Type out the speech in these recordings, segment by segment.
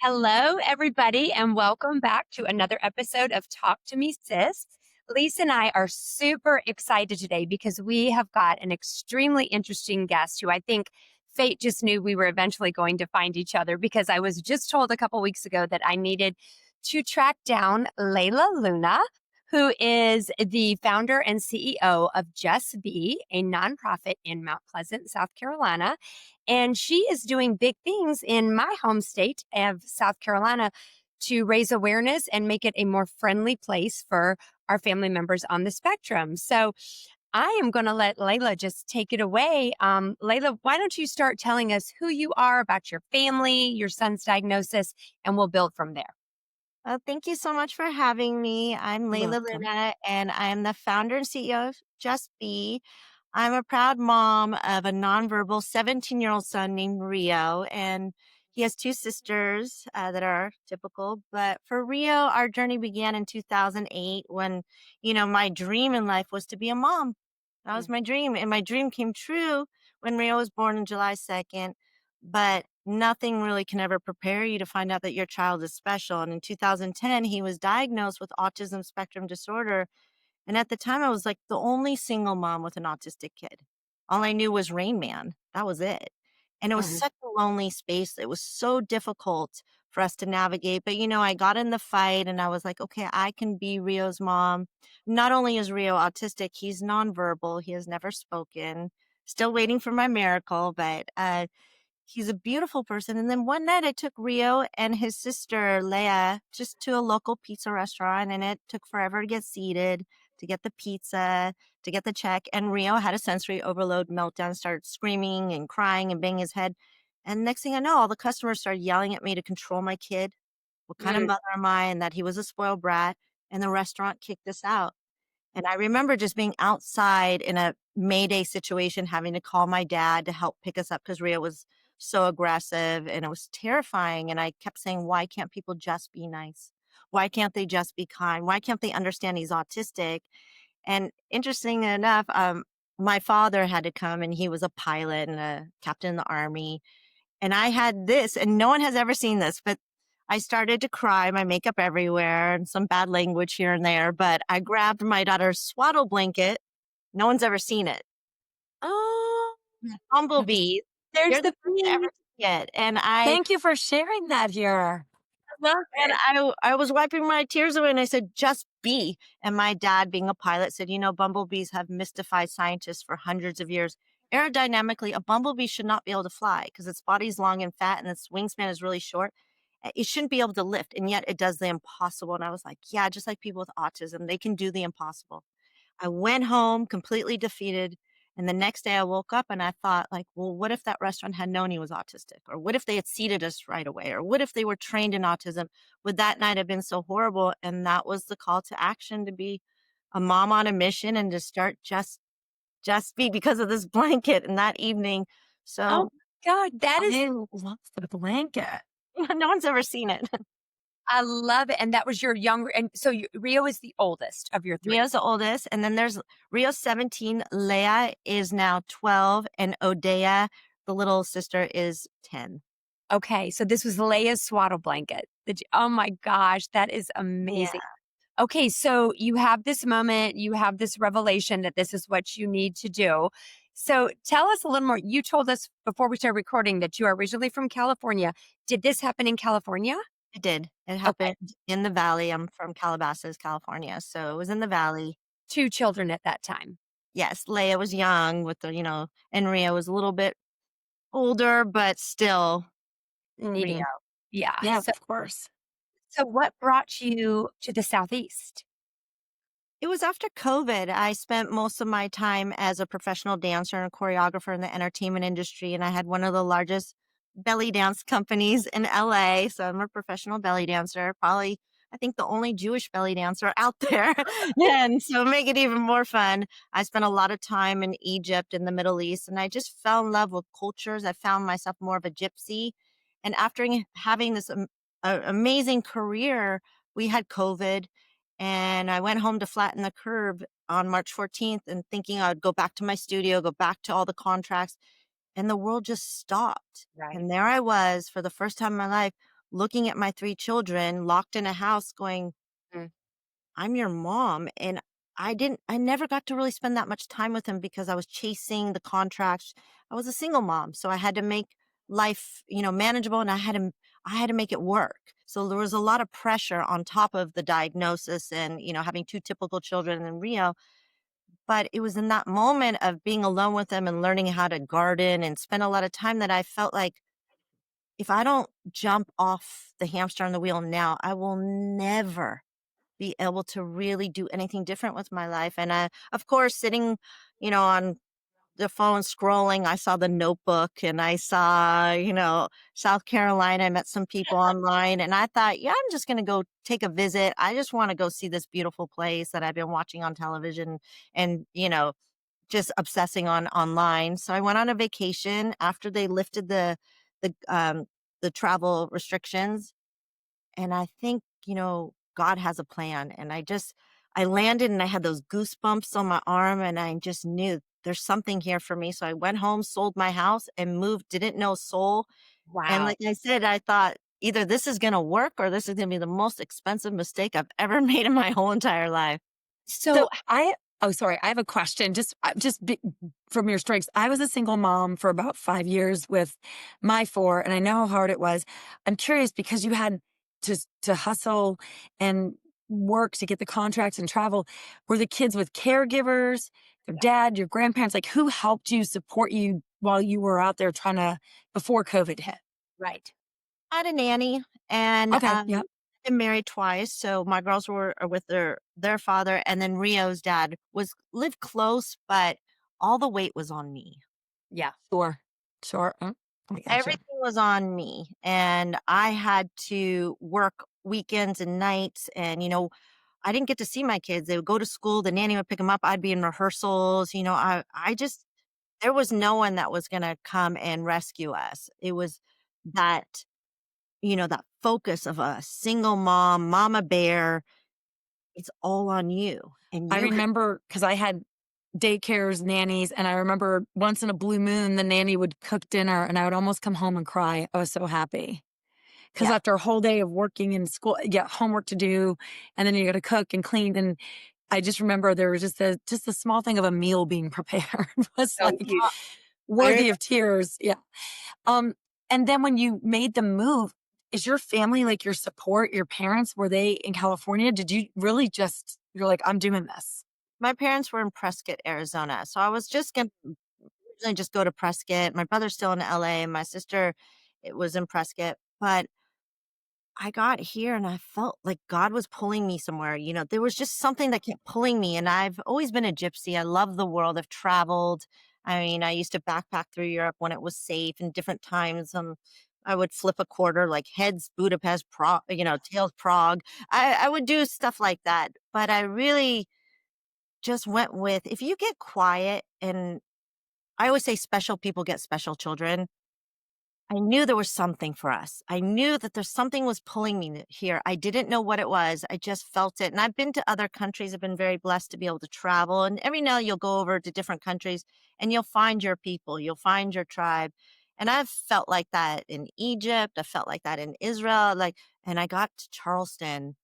Hello, everybody, and welcome back to another episode of Talk to Me, Sis. Lisa and I are super excited today because we have got an extremely interesting guest who I think fate just knew we were eventually going to find each other because I was just told a couple weeks ago that I needed to track down Layla Luna, who is the founder and CEO of Just Be, a nonprofit in Mount Pleasant, South Carolina. And she is doing big things in my home state of South Carolina to raise awareness and make it a more friendly place for our family members on the spectrum. So I am going to let Layla just take it away. Layla, why don't you start telling us who you are, about your family, your son's diagnosis, and we'll build from there. Thank you so much for having me. I'm You're Layla welcome. Luna, and I am the founder and CEO of Just Be. I'm a proud mom of a nonverbal 17-year-old son named Rio, and he has two sisters that are typical. But for Rio, our journey began in 2008 when, my dream in life was to be a mom. That was Mm. my dream, and my dream came true when Rio was born on July 2nd. But nothing really can ever prepare you to find out that your child is special. And in 2010, he was diagnosed with autism spectrum disorder. And at the time, I was like the only single mom with an autistic kid. All I knew was Rain Man. That was it. And it was Mhm. such a lonely space. It was so difficult for us to navigate. But, I got in the fight and I was like, okay, I can be Rio's mom. Not only is Rio autistic, he's nonverbal. He has never spoken. Still waiting for my miracle, but he's a beautiful person. And then one night I took Rio and his sister Leia just to a local pizza restaurant, and it took forever to get seated, to get the pizza, to get the check. And Rio had a sensory overload meltdown, started screaming and crying and banging his head. And next thing I know, all the customers started yelling at me to control my kid. What kind of Mm. mother am I? And that he was a spoiled brat. And the restaurant kicked us out. And I remember just being outside in a Mayday situation, having to call my dad to help pick us up because Rio was so aggressive and it was terrifying. And I kept saying, why can't people just be nice? Why can't they just be kind? Why can't they understand he's autistic? And interesting enough, my father had to come, and he was a pilot and a captain in the army. And I had this, and no one has ever seen this, but I started to cry, my makeup everywhere, and some bad language here and there. But I grabbed my daughter's swaddle blanket. No one's ever seen it. Oh, Bumblebees. there's You're the the first to ever bee. see it. And I Thank you for sharing that here. I love and it. I was wiping my tears away and I said, just be. And my dad, being a pilot, said, bumblebees have mystified scientists for hundreds of years. Aerodynamically, a bumblebee should not be able to fly because its body's long and fat and its wingspan is really short. It shouldn't be able to lift, and yet it does the impossible. And I was like, yeah, just like people with autism, they can do the impossible. I went home completely defeated. And the next day I woke up and I thought, like, well, what if that restaurant had known he was autistic? Or what if they had seated us right away? Or what if they were trained in autism? Would that night have been so horrible? And that was the call to action, to be a mom on a mission and to start just be, because of this blanket and that evening. Oh So my God, that is, I love the blanket. no one's ever seen it. I love it. And that was your younger, and so Rio is the oldest of your three. Rio's the oldest, and then there's Rio's 17, Leia is now 12, and Odea, the little sister, is 10. Okay, so this was Leia's swaddle blanket. Oh my gosh, that is Yeah. amazing. Okay, so you have this moment, you have this revelation that this is what you need to do. So tell us a little more. You told us before we started recording that you are originally from California. Did this happen in California? It did. It Okay, happened in the valley. I'm from Calabasas, California, so it was in the valley. two children at that time. Yes, Leia was young with and Rio was a little bit older, but still Rio. Needing, yeah. Yeah, So, of course. so what brought you to the Southeast? It was after COVID. I spent most of my time as a professional dancer and a choreographer in the entertainment industry, and I had one of the largest belly dance companies in LA. So I'm a professional belly dancer, probably, I think, the only Jewish belly dancer out there. And so make it even more fun. I spent a lot of time in Egypt and the Middle East, and I just fell in love with cultures. I found myself more of a gypsy. And after having this amazing career, we had COVID, and I went home to flatten the curve on March 14th and thinking I would go back to my studio, go back to all the contracts, and the world just stopped. Right. And there I was for the first time in my life, looking at my 3 children locked in a house going, Mm. I'm your mom. And I never got to really spend that much time with him because I was chasing the contracts. I was a single mom. So I had to make life, manageable, and I had to make it work. So there was a lot of pressure on top of the diagnosis and, having 2 typical children in Rio. But it was in that moment of being alone with them and learning how to garden and spend a lot of time that I felt like if I don't jump off the hamster on the wheel now, I will never be able to really do anything different with my life. And of course, sitting, on the phone scrolling, I saw The Notebook and I saw, South Carolina. I met some people online and I thought, yeah, I'm just going to go take a visit. I just want to go see this beautiful place that I've been watching on television and, just obsessing on online. So I went on a vacation after they lifted the um the travel restrictions, and I think, God has a plan. And I landed and I had those goosebumps on my arm and I just knew there's something here for me. So I went home, sold my house and moved, didn't know soul. And Wow. like I said, I thought either this is going to work or this is going to be the most expensive mistake I've ever made in my whole entire life. So So I oh sorry, I have a question. From your strengths. I was a single mom for about 5 years with my four, and I know how hard it was. I'm curious because you had to hustle and work to get the contracts and travel. Were the kids with caregivers, your dad, your grandparents? Like who helped you support you while you were out there trying to before COVID hit? right. I had a nanny and Okay. Yep. been married twice. So my girls are with their father, and then Rio's dad was lived close, but all the weight was on me. Yeah. Sure. Sure. I gotcha. Everything was on me, and I had to work weekends and nights. And I didn't get to see my kids. They would go to school. The nanny would pick them up. I'd be in rehearsals. I just there was no one that was gonna come and rescue us. It was that that focus of a single mom, mama bear, it's all on you. And I you remember because I had daycares, nannies, and I remember once in a blue moon, the nanny would cook dinner and I would almost come home and cry. I was so happy. Because yeah, after a whole day of working in school, you got homework to do, and then you got to cook and clean. And I just remember there was just a small thing of a meal being prepared was So like huge. I remember worthy of tears. Yeah. Um, and then when you made the move, is your family like your support? Your parents were they in California? Did you really just you're like I'm doing this? my parents were in Prescott, Arizona. So I was just gonna originally just go to Prescott. My brother's still in LA and my sister it was in Prescott. But I got here and I felt like God was pulling me somewhere. There was just something that kept pulling me. And I've always been a gypsy. I love the world. I've traveled. I mean, I used to backpack through Europe when it was safe and different times. I would flip a quarter like heads Budapest, Prague, tails Prague. I would do stuff like that. But I really just went with if you get quiet, and I always say special people get special children. I knew there was something for us. I knew that there's something was pulling me here. I didn't know what it was. I just felt it. And I've been to other countries. I've been very blessed to be able to travel. And every now you'll go over to different countries and you'll find your people, you'll find your tribe. And I've felt like that in Egypt. I felt like that in Israel. And I got to Charleston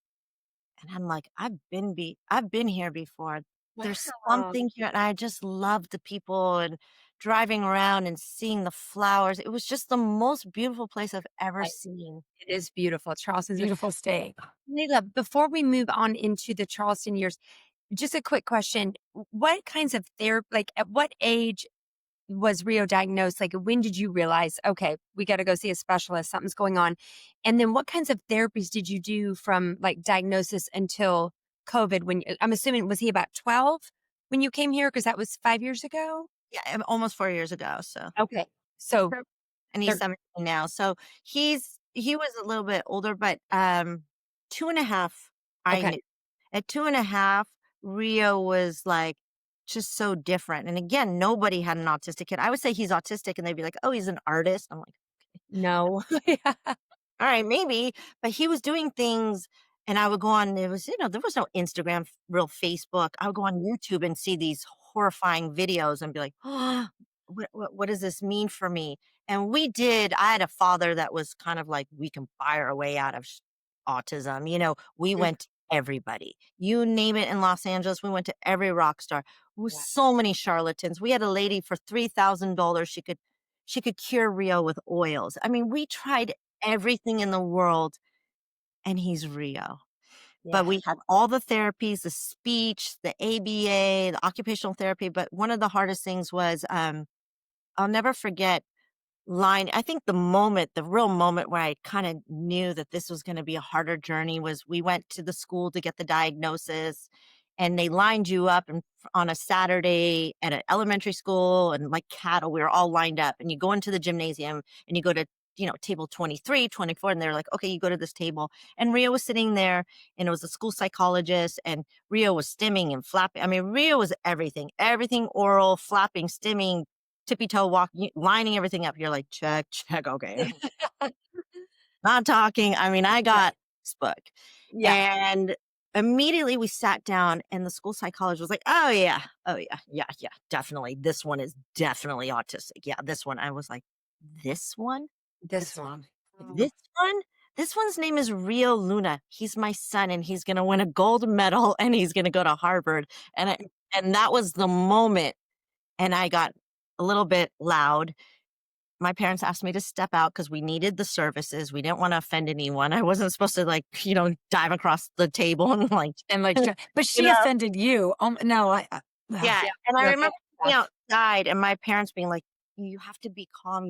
and I'm like, I've been here before. There's Wow. something here. And I just love the people and driving around and seeing the flowers. It was just the most beautiful place I've ever Right. seen. It is beautiful. Charleston's Beautiful state. Layla, before we move on into the Charleston years, just a quick question. What kinds of therapy, like at what age was Rio diagnosed? Like when did you realize, okay, we got to go see a specialist, something's going on? And then what kinds of therapies did you do from like diagnosis until COVID? I'm assuming, was he about 12 when you came here? Because that was 5 years ago. Yeah, almost 4 years ago. So, Okay. So and he's they're 17 now. So he was a little bit older, but 2.5, I okay. knew. At 2.5, Rio was like just so different. And again, nobody had an autistic kid. I would say he's autistic, and they'd be like, "Oh, he's an artist." I'm like, No. Yeah. all right, maybe. But he was doing things, and I would go on. There was no Instagram, real Facebook. I would go on YouTube and see these horrifying videos and be like, oh, what does this mean for me? And I had a father that was kind of like, we can fire a way out of autism. We Mm, went to everybody. You name it in Los Angeles, we went to every rock star. With wow. so many charlatans. We had a lady for $3,000. She could cure Rio with oils. I mean, we tried everything in the world, and he's Rio. But Yeah. we had all the therapies, the speech, the ABA, the occupational therapy. But one of the hardest things was, I'll never forget I think the real moment where I kind of knew that this was going to be a harder journey was we went to the school to get the diagnosis, and they lined you up on a Saturday at an elementary school, and like cattle, we were all lined up, and you go into the gymnasium and you go to, table 23, 24, and they're like, okay, you go to this table. And Rio was sitting there, and it was a school psychologist, and Rio was stimming and flapping. I mean, Rio was everything oral, flapping, stimming, tippy toe walking, lining everything up. You're like, check, check. Okay. Not talking. I mean, I Right. got this book, Yeah. and immediately we sat down, and the school psychologist was like, oh yeah. Oh yeah. Yeah. Yeah. Definitely. This one is definitely autistic. Yeah. This one. I was like, this one, This one. Oh, this one, this one's name is Rio Luna. He's my son, and he's going to win a gold medal, and he's going to go to Harvard. And that was the moment. And I got a little bit loud. My parents asked me to step out because we needed the services. We didn't want to offend anyone. I wasn't supposed to, like, dive across the table and like, And like, but you she know, offended you. No, yeah. yeah. And I No, remember that's being tough. outside and my parents being like, you have to be calm.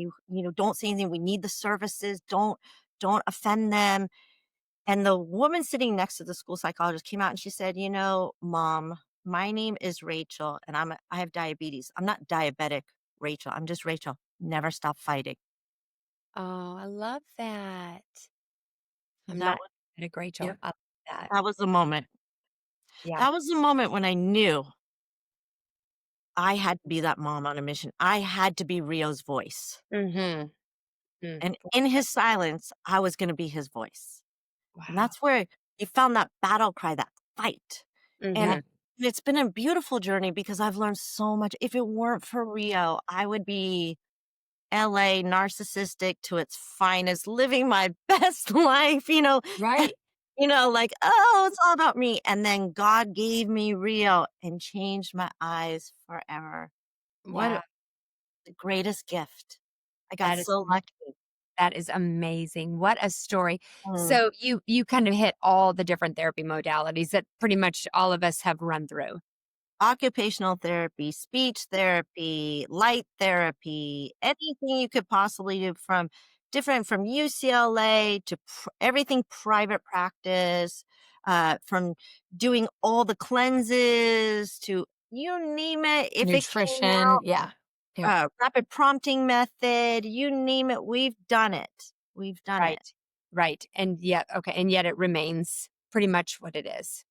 Don't say anything. We need the services. Don't offend them. And the woman sitting next to the school psychologist came out and she said, Mom, my name is Rachel, and I have diabetes. I'm not diabetic, Rachel. I'm just Rachel. Never stop fighting. Oh, I love that. I'm That not was diabetic, Rachel. yep. I love that. that was the moment. Yeah. That was the moment when I knew I had to be that mom on a mission. I had to be Rio's voice. Mhm. And in his silence, I was going to be his voice. And Wow. that's where he found that battle cry, that fight. And Mhm. it's been a beautiful journey because I've learned so much. If it weren't for Rio, I would be LA narcissistic to its finest, living my best life, Right. like, oh, it's all about me. And then God gave me Rio and changed my eyes forever. What Wow. the greatest gift. I got That is so lucky. that is amazing. What a story. Mm. So you kind of hit all the different therapy modalities that pretty much all of us have run through. Occupational therapy, speech therapy, light therapy, anything you could possibly do from UCLA to everything private practice, from doing all the cleanses to you name it. If it came Nutrition. out, Yeah. Yep. rapid prompting method, you name it, we've done it. We've done it. Right. Right. And yet it remains pretty much what it is.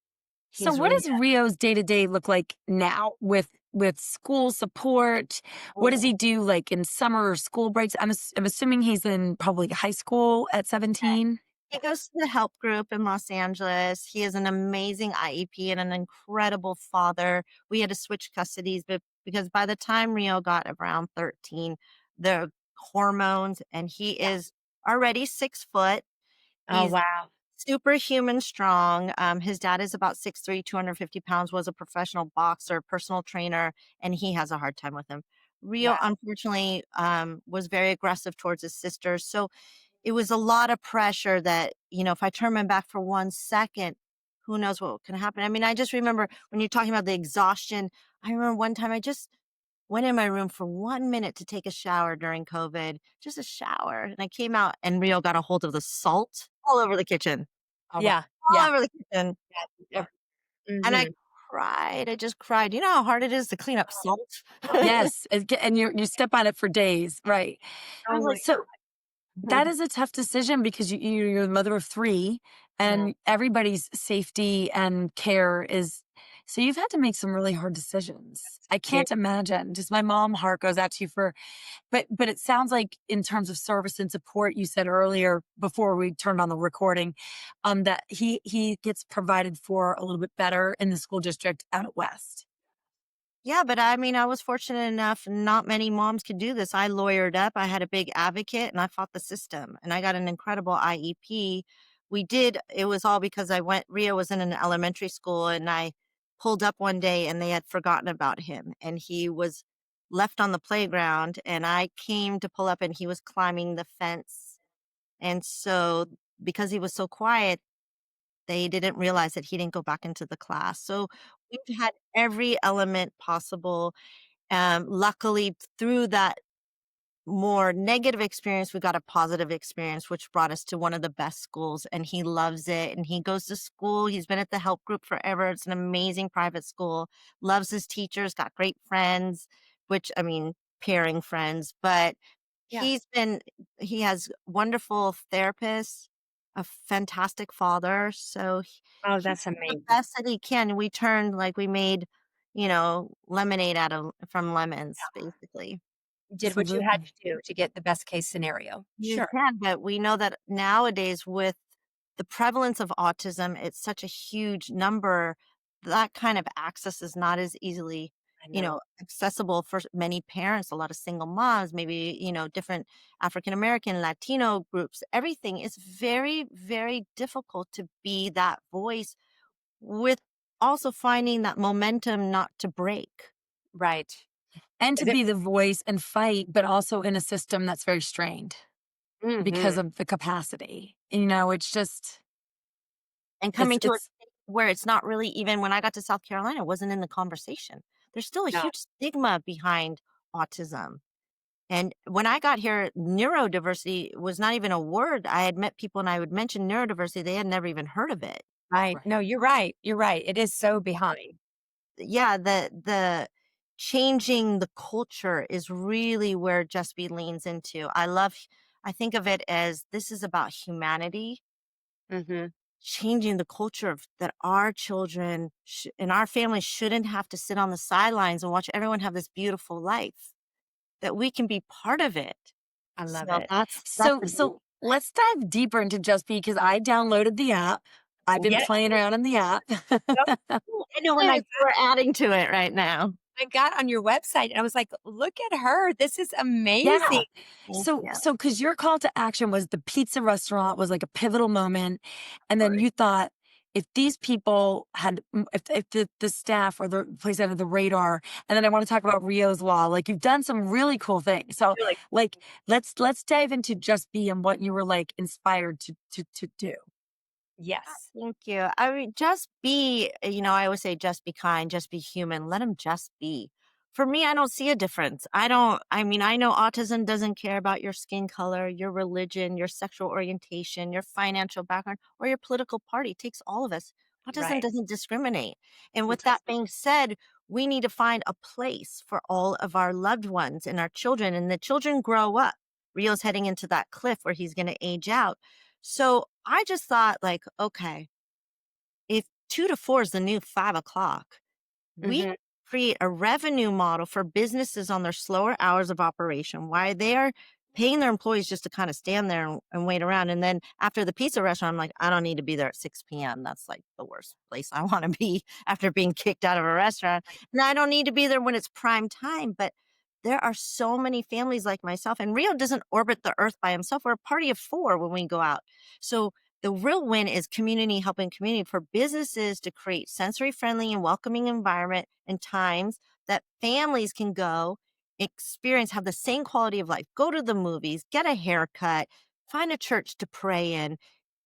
So He's what really does Rio's day to day look like now with school support? What does Mm. he do like in summer or school breaks? I'm assuming he's in probably high school at 17. He goes to the help group in Los Angeles. He is an amazing IEP and an incredible father. We had to switch custodies, but because by the time Rio got around 13, the hormones, and he Yeah. is already 6 foot. Oh, He's wow. superhuman strong. His dad is about 6'3", 250 pounds, was a professional boxer, personal trainer, and he has a hard time with him. Rio, Wow. unfortunately, was very aggressive towards his sisters. So it was a lot of pressure that, if I turn my back for 1 second, who knows what can happen. I mean, I just remember when you're talking about the exhaustion, I remember one time I just went in my room for 1 minute to take a shower during COVID, just a shower. And I came out and Rio got a hold of the salt all over the kitchen, Oh, wow. all Yeah. over the kitchen. Yeah. And I Mhm. cried. I just cried. You know how hard it is to clean up salt? I Yes, and you step on it for days, right? Oh was my like, So that god. is a tough decision because you're the mother of 3 "Mm, and everybody's safety and care is so you've had to make some really hard decisions. I Very can't imagine. Just my mom heart goes out to you for but it sounds like in terms of service and support, you said earlier before we turned on the recording, that he gets provided for a little bit better in the school district out at West. Yeah, but I mean, I was fortunate enough, not many moms could do this. I lawyered up, I had a big advocate, and I fought the system, and I got an incredible IEP. It was all because Rio was in an elementary school, and I pulled up one day and they had forgotten about him, and he was left on the playground, and I came to pull up and he was climbing the fence. And so, because he was so quiet, they didn't realize that he didn't go back into the class. So we've had every element possible. Luckily, through that more negative experience, we got a positive experience, which brought us to one of the best schools, and he loves it. And he goes to school. He's been at the help group forever. It's an amazing private school. Loves his teachers. Got great friends, which I mean, pairing friends. But Yeah. he has wonderful therapists, a fantastic father. So Oh, he's that's the amazing. best that he can. We made, lemonade from lemons, basically. You did what you had Absolutely. to do to get the best case scenario. You Sure. can, but we know that nowadays with the prevalence of autism, it's such a huge number. That kind of access is not as easily, I know. accessible for many parents, a lot of single moms, maybe, different African American, Latino groups. Everything is very, very difficult to be that voice with also finding that momentum not to break. Right. And to Is it? be the voice and fight, but also in a system that's very strained because Mhm. of the capacity. It's just And it's coming to a it's state where it's not really even when I got to South Carolina, it wasn't in the conversation. There's still a No. huge stigma behind autism. And when I got here, neurodiversity was not even a word. I had met people and I would mention neurodiversity, they had never even heard of it. Right. right. No, you're right. You're right. It is so behind. Yeah, the changing the culture is really where Just Be leans into. I think of it as this is about humanity, Mhm. changing the culture of that our children and our families shouldn't have to sit on the sidelines and watch everyone have this beautiful life, that we can be part of it. I love So it. that's So the dream. so let's dive deeper into Just because I downloaded the app. I've been Yeah. playing around in the app. I know when Yes, we're adding to it right now. I got on your website and I was like, look at her. This is amazing. Yeah. Thank So you. so because your call to action was the pizza restaurant was like a pivotal moment, and then Right. you thought if these people had if the staff or the place under the radar, and then I want to talk about Rio's law. Like you've done some really cool things. So You're like, like let's dive into Just Be and what you were like inspired to do. yes. Thank you. I mean, just be, I always say just be kind, just be human. Let them just be. For me, I don't see a difference. I mean, I know autism doesn't care about your skin color, your religion, your sexual orientation, your financial background, or your political party. It takes all of us. Autism Right. doesn't discriminate. And It with that doesn't. being said, we need to find a place for all of our loved ones and our children. And the children grow up. Rio's heading into that cliff where he's going to age out. So I just thought, like, okay, if 2 to 4 is the new 5 o'clock, we Mhm. create a revenue model for businesses on their slower hours of operation, why they are paying their employees just to kind of stand there and wait around. And then after the pizza restaurant, I'm like, I don't need to be there at 6 p.m. That's like the worst place I want to be after being kicked out of a restaurant. And I don't need to be there when it's prime time. But there are so many families like myself, and Rio doesn't orbit the earth by himself. We're a party of 4 when we go out. So the real win is community helping community for businesses to create sensory friendly and welcoming environment and times that families can go experience, have the same quality of life, go to the movies, get a haircut, find a church to pray in,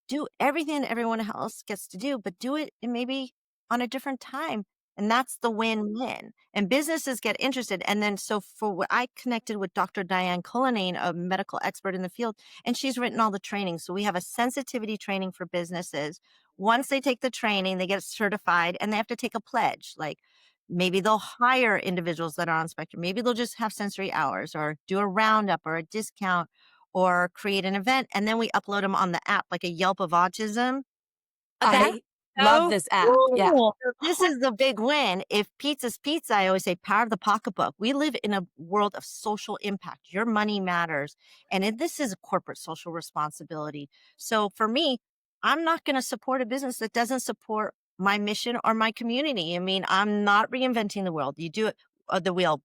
do everything that everyone else gets to do, but do it in maybe on a different time. And that's the win-win. And businesses get interested. And then so for what I connected with Dr. Diane Cullinane, a medical expert in the field, and she's written all the training. So we have a sensitivity training for businesses. Once they take the training, they get certified and they have to take a pledge. Like maybe they'll hire individuals that are on spectrum. Maybe they'll just have sensory hours or do a roundup or a discount or create an event, and then we upload them on the app like a Yelp of autism. That's I love so this app. Yeah. cool. So this is the big win. If pizza's pizza, I always say power of the pocketbook. We live in a world of social impact. Your money matters. And this is a corporate social responsibility. So for me, I'm not going to support a business that doesn't support my mission or my community. I mean, I'm not reinventing the world. You do it, the wheel,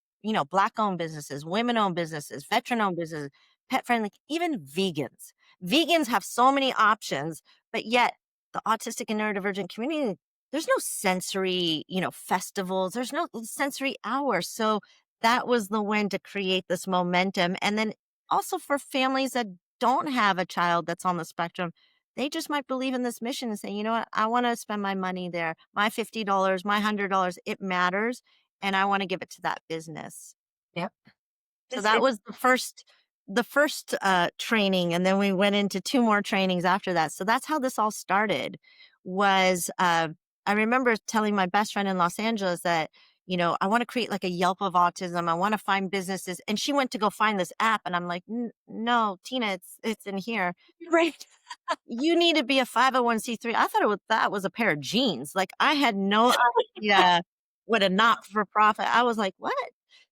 Black owned businesses, women owned businesses, veteran owned businesses, pet friendly, even vegans. Vegans have so many options, but yet the autistic and neurodivergent community, there's no sensory, festivals, there's no sensory hours. So that was the win to create this momentum. And then also for families that don't have a child that's on the spectrum, they just might believe in this mission and say, you know what, I want to spend my money there. My $50, my $100, it matters. And I want to give it to that business. Yep. So It's that was the first training. And then we went into 2 more trainings after that. So that's how this all started was, I remember telling my best friend in Los Angeles that, I want to create like a Yelp of autism. I want to find businesses. And she went to go find this app. And I'm like, no, Tina, it's in here. right. You need to be a 501c3. I thought that was a pair of jeans. Like I had no idea what a not for profit. I was like, what?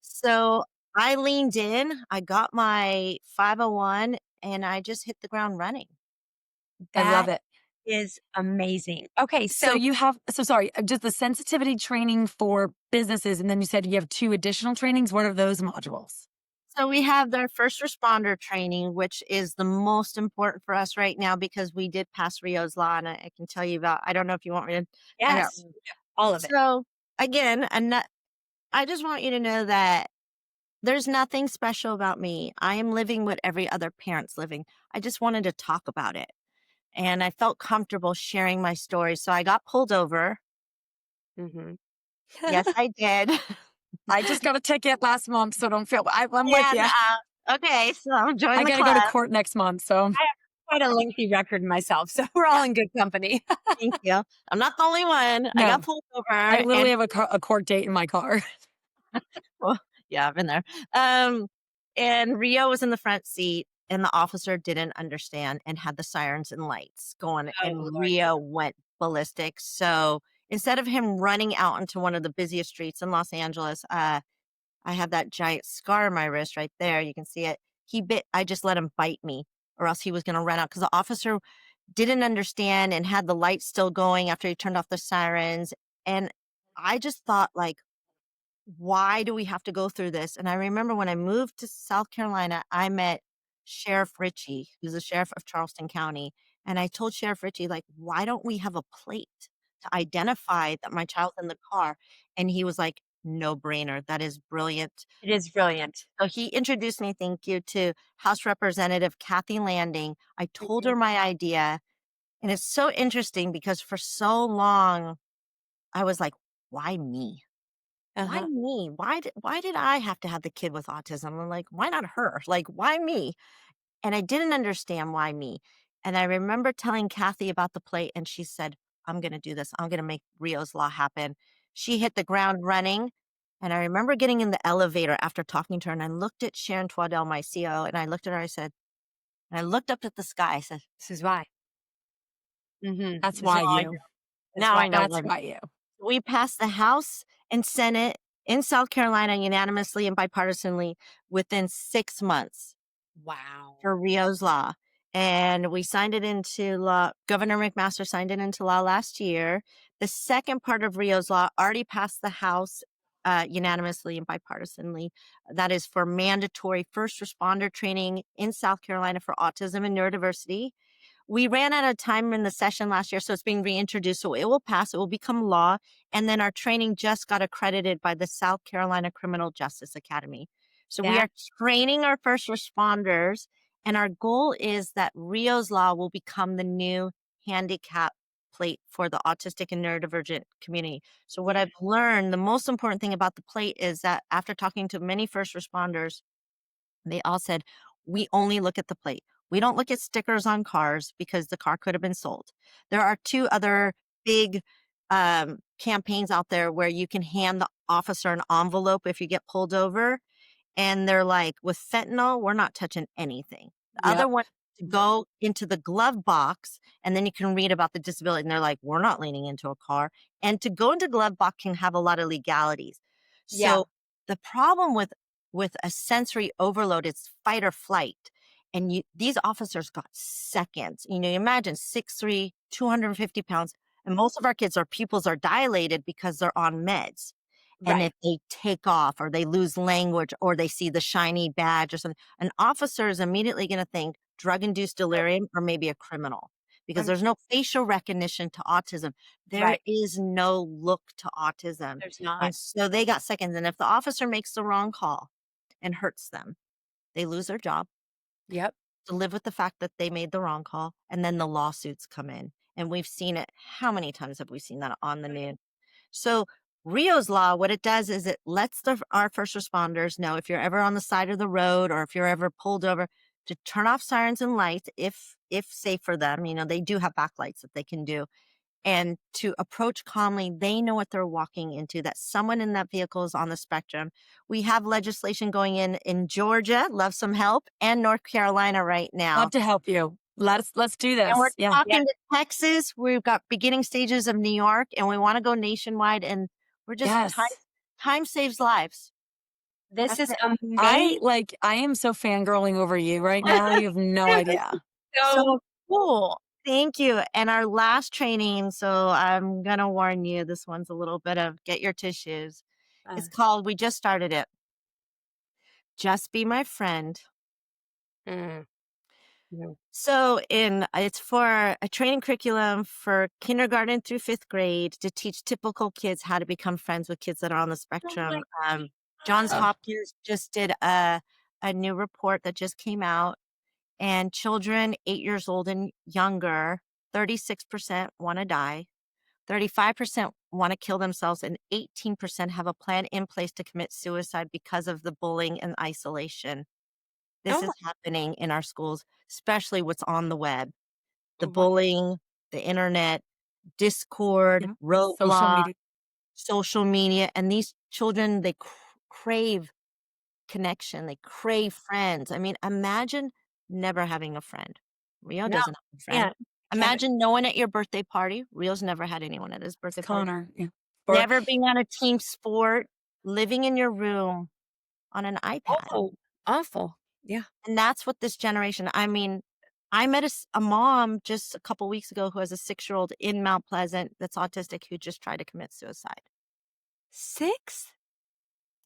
So I leaned in, I got my 501 and I just hit the ground running. I love That it. is amazing. Okay. So So you have, so sorry, just the sensitivity training for businesses. And then you said you have 2 additional trainings. What are those modules? So we have their first responder training, which is the most important for us right now because we did pass Rio's law, and I can tell you about. I don't know if you want me to. I yes, all of it. So again, I just want you to know that there's nothing special about me. I am living what every other parent's living. I just wanted to talk about it, and I felt comfortable sharing my story. So I got pulled over. hmm Yes, I did. I just got a ticket last month, so don't feel, I'm with And you. okay, so join I the got to go to club. court next month. So I have quite a lengthy record myself, so we're all in good company. Thank you. I'm not the only one. I got no, pulled over, I and literally have a court date in my car. well, yeah, I've been there. Um, and Rio was in the front seat, and the officer didn't understand and had the sirens and lights going, Oh, and Lord. Rio went ballistic. So instead of him running out into one of the busiest streets in Los Angeles, I have that giant scar on my wrist right there. You can see it. I just let him bite me, or else he was going to run out because the officer didn't understand and had the lights still going after he turned off the sirens. And I just thought, like, why do we have to go through this? And I remember when I moved to South Carolina, I met Sheriff Ritchie, who's the sheriff of Charleston County. And I told Sheriff Ritchie, like, why don't we have a plate to identify that my child's in the car? And he was like, no brainer. That is brilliant. It is brilliant. So he introduced me, thank you, to House Representative Kathy Landing. I told Mhm. her my idea. And it's so interesting because for so long, I was like, why me? Why Uh-huh. me? Why did I have to have the kid with autism? I'm like, why not her? Like, why me? And I didn't understand why me. And I remember telling Kathy about the plate, and she said, I'm going to do this. I'm going to make Rio's law happen. She hit the ground running. And I remember getting in the elevator after talking to her, and I looked at Sharon Twaddell, my CO, and I looked at her, and I looked up at the sky. I said, this is why. That's This is why all I you. know. That's Now why. I know That's why. why you. We passed the House and Senate in South Carolina unanimously and bipartisanly within 6 months Wow. for Rio's law. And we signed it into law. Governor McMaster signed it into law last year. The second part of Rio's law already passed the House unanimously and bipartisanly. That is for mandatory first responder training in South Carolina for autism and neurodiversity. We ran out of time in the session last year, so it's being reintroduced. So it will pass, it will become law. And then our training just got accredited by the South Carolina Criminal Justice Academy. So we are That training our first responders, and our goal is that Rio's law will become the new handicap plate for the autistic and neurodivergent community. So what I've learned, the most important thing about the plate is that after talking to many first responders, they all said, we only look at the plate. We don't look at stickers on cars because the car could have been sold. There are 2 other big campaigns out there where you can hand the officer an envelope if you get pulled over. And they're like, with fentanyl, we're not touching anything. The other Yep. one to go into the glove box, and then you can read about the disability. And they're like, we're not leaning into a car. And to go into glove box can have a lot of legalities. yeah. So the problem with a sensory overload, it's fight or flight. And these officers got seconds. You imagine 6'3", 250 pounds, And most of our kids, our pupils are dilated because they're on meds. And Right. if they take off or they lose language or they see the shiny badge or something, an officer is immediately going to think drug induced delirium or maybe a criminal because Um, there's no facial recognition to autism. There right. is no look to autism. There's not. And so they got seconds. And if the officer makes the wrong call and hurts them, they lose their job Yep. to live with the fact that they made the wrong call. And then the lawsuits come in. And we've seen it. How many times have we seen that on the news? So Rio's law, what it does is it lets our first responders know if you're ever on the side of the road or if you're ever pulled over to turn off sirens and lights if safe for them. You know, they do have backlights that they can do. And to approach calmly, they know what they're walking into, that someone in that vehicle is on the spectrum. We have legislation going in Georgia, love some help, and North Carolina right now. Love to help you. Let's do And we're this. Yeah. Yeah. talking to Texas. We've got beginning stages of New York, and we want to go nationwide. And we're just Yes. time saves lives. This That's is it. amazing. I am so fangirling over you right now. You have no idea. So So cool. Thank you. And our last training, so I'm gonna warn you, this one's a little bit of get your tissues. uh, It's called, we just started it. Just be my friend. mm, mm, So it's for a training curriculum for kindergarten through 5th grade to teach typical kids how to become friends with kids that are on the oh my spectrum. Johns Oh, Hopkins just did a new report that just came out, and children 8 years old and younger, 36% want to die, 35% want to kill themselves, and 18% have a plan in place to commit suicide because of the bullying and isolation. This oh is happening in our schools, especially what's on the web, the my bullying, the internet, Discord, yeah. Social Roblox, media. social media. And these children, they crave connection, they crave friends. I mean, imagine never having a friend. Rio no, doesn't have a friend. can't. Imagine no one at your birthday party. Rio's never had anyone at his It's birthday party. Connor. Yeah. Or Never being on a team sport, living in your room on an iPad. Awful. Awful. Yeah. And that's what this generation, I mean, I met a mom just a couple weeks ago who has a 6-year-old in Mount Pleasant that's autistic who just tried to commit suicide. 6?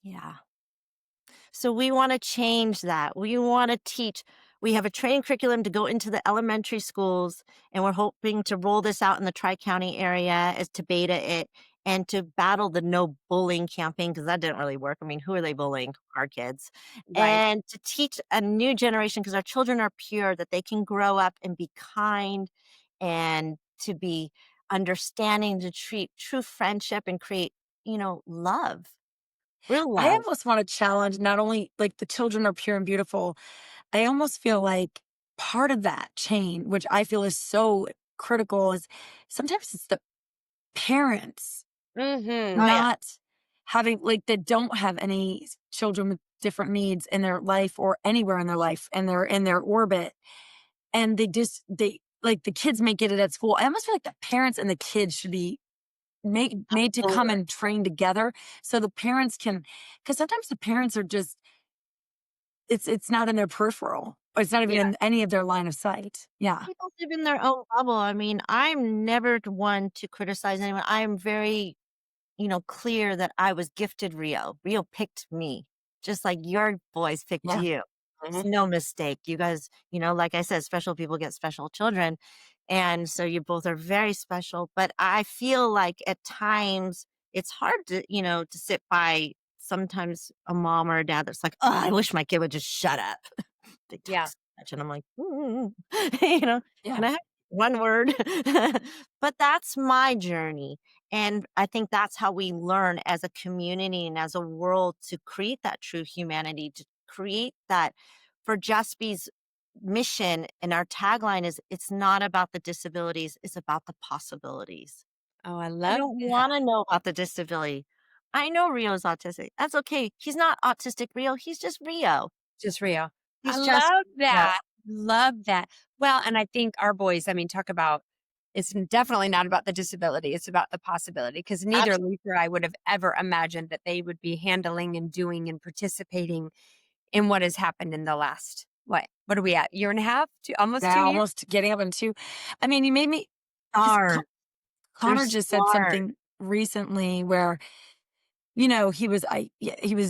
Yeah. So we want to change that. We want to teach. We have a training curriculum to go into the elementary schools, and we're hoping to roll this out in the Tri-County area as to beta it and to battle the no bullying campaign because that didn't really work. I mean, who are they bullying? Our kids. Right. And to teach a new generation because our children are pure, that they can grow up and be kind and to be understanding, to treat true friendship and create, love, real I love. almost want to challenge not only like the children are pure and beautiful. I almost feel like part of that chain, which I feel is so critical, is sometimes it's the parents Mm-hmm. Oh, yeah. not having like that don't have any children with different needs in their life or anywhere in their life and they're in their orbit and they like the kids may get it at school. I almost feel like the parents and the kids should be made to come Absolutely. and train together so the parents can, because sometimes the parents are just it's not in their peripheral or it's not even in any of their line of sight. Yeah. People live in their own bubble. I mean, I'm never one to criticize anyone. I'm very, clear that I was gifted Rio. Rio picked me, just like your boys picked Yeah. you. It's Mhm. no mistake. You guys, like I said, special people get special children. And so you both are very special. But I feel like at times it's hard to sit by sometimes a mom or a dad that's like, oh, I wish my kid would just shut up. They talk Yeah. so much, and I'm like, "Mm." you know, Yeah. "Can I have one word?" But that's my journey, and I think that's how we learn as a community and as a world to create that true humanity, to create that for Just Be's mission, and our tagline is, "It's not about the disabilities, it's about the possibilities." Oh, I I love don't that. wanna know about the disability. I know Rio's autistic. That's okay. He's not autistic Rio, he's just Rio. Just real. I He's just love Rio. that. Love that. Well, and I think our boys, I mean, talk about it's definitely not about the disability. It's about the possibility because neither Absolutely. Lisa or I would have ever imagined that they would be handling and doing and participating in what has happened in the last, what are we at? Year and a half? Almost Yeah, 2 years? almost getting up into I mean, you made me just Darn. They're Connor just said smart. something recently where, he was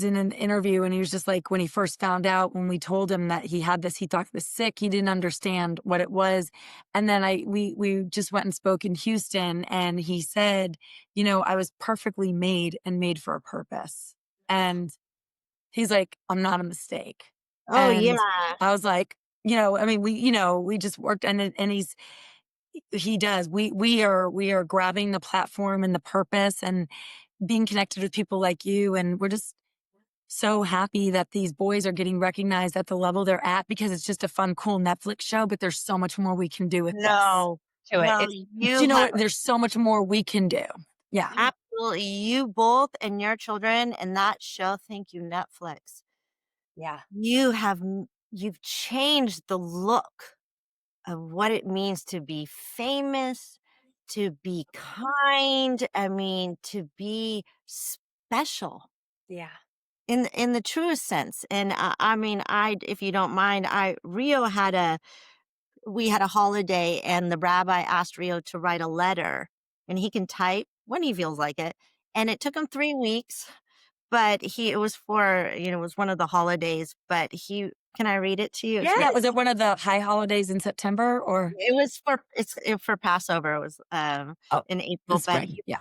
in an interview and he was just like, when he first found out, when we told him that he had this, he thought he was sick. He didn't understand what it was. And then we just went and spoke in Houston and he said, I was perfectly made and made for a purpose. And he's like, I'm not a mistake. Oh, And yeah. I was like, we just worked and he does. We are grabbing the platform and the purpose and being connected with people like you. And we're just so happy that these boys are getting recognized at the level they're at because it's just a fun, cool Netflix show, but there's so much more we can do with this. No, To it. no, It's Do you you know have what? There's so much more we can do. Yeah. absolutely, you both and your children and that show, thank you, Netflix. yeah. You've changed the look of what it means to be famous, to be kind, I mean, to be special Yeah. in the truest sense. And I mean, if you don't mind, Rio we had a holiday and the rabbi asked Rio to write a letter and he can type when he feels like it. And it took him 3 weeks, but it was it was one of the holidays, but can I read it to you? It's Yeah. really, Was Yes. it one of the high holidays in September or? for Passover. It was, Oh, in April, in but spring. Yeah.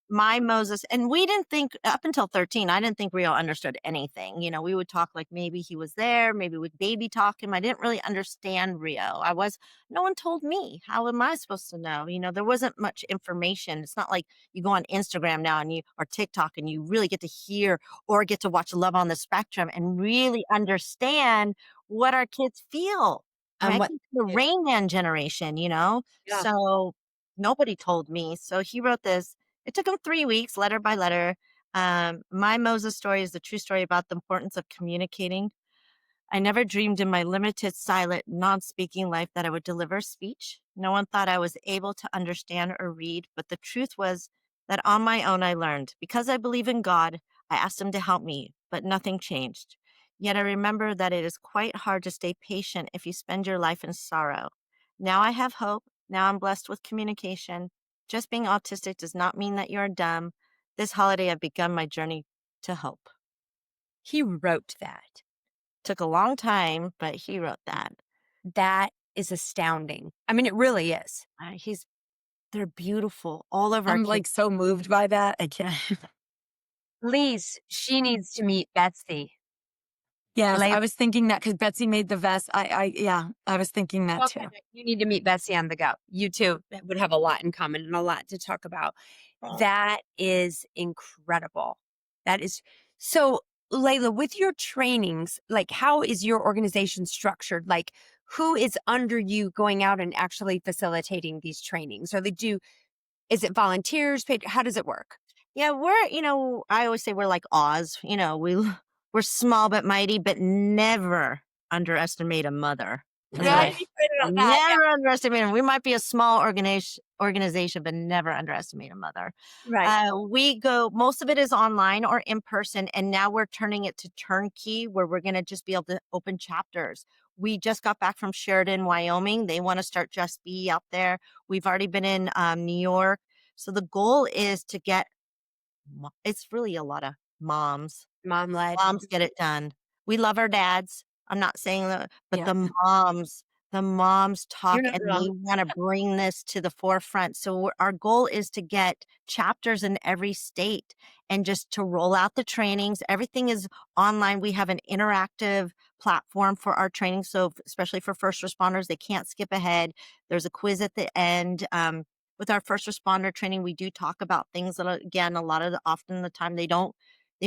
my Moses, and we didn't think up until 13, I didn't think Rio understood anything. We would talk like maybe he was there, maybe we'd baby talk him. I didn't really understand Rio. No one told me. How am I supposed to know? There wasn't much information. It's not like you go on Instagram now or TikTok and you really get to hear or get to watch Love on the Spectrum and really understand what our kids feel. I mean, And I what? came from the Rain Man generation. Yeah. So nobody told me. So he wrote this. It took him 3 weeks, letter by letter. My Moses story is the true story about the importance of communicating. I never dreamed in my limited, silent, non speaking life that I would deliver speech. No one thought I was able to understand or read, but the truth was that on my own I learned. Because I believe in God, I asked Him to help me, but nothing changed. Yet I remember that it is quite hard to stay patient if you spend your life in sorrow. Now I have hope. Now I'm blessed with communication. Just being autistic does not mean that you're dumb. This holiday, I've begun my journey to hope. He wrote that. Took a long time, but he wrote that. That is astounding. I mean, it really is. They're beautiful. All of our I'm kids. like so moved by that. I can't. Lise, she needs to meet Betsy. Yes. Layla, I was thinking that because Betsy made the vest. Yeah, I was thinking that too. you need to meet Betsy on the go. You two would have a lot in common and a lot to talk about. That is incredible. That is so. Layla, with your trainings, like how is your organization structured? Like who is under you going out and actually facilitating these trainings? Is it volunteers paid? How does it work? Yeah, I always say we're like Oz. We're small but mighty, but never underestimate a mother. Yeah, Right. Okay. you put it on that. Never underestimate them. We might be a small organization, but never underestimate a mother. Right. Most of it is online or in person. And now we're turning it to turnkey where we're going to just be able to open chapters. We just got back from Sheridan, Wyoming. They want to start Just Be out there. We've already been in New York. So the goal is to it's really a lot of moms. Mom led. Moms get it done. We love our dads. I'm not saying that, but Yeah. the moms You're talk not and they wrong. want to bring this to the forefront. So our goal is to get chapters in every state and just to roll out the trainings. Everything is online. We have an interactive platform for our training. So especially for first responders, they can't skip ahead. There's a quiz at the end. With our first responder training, we do talk about things that, again, often the time they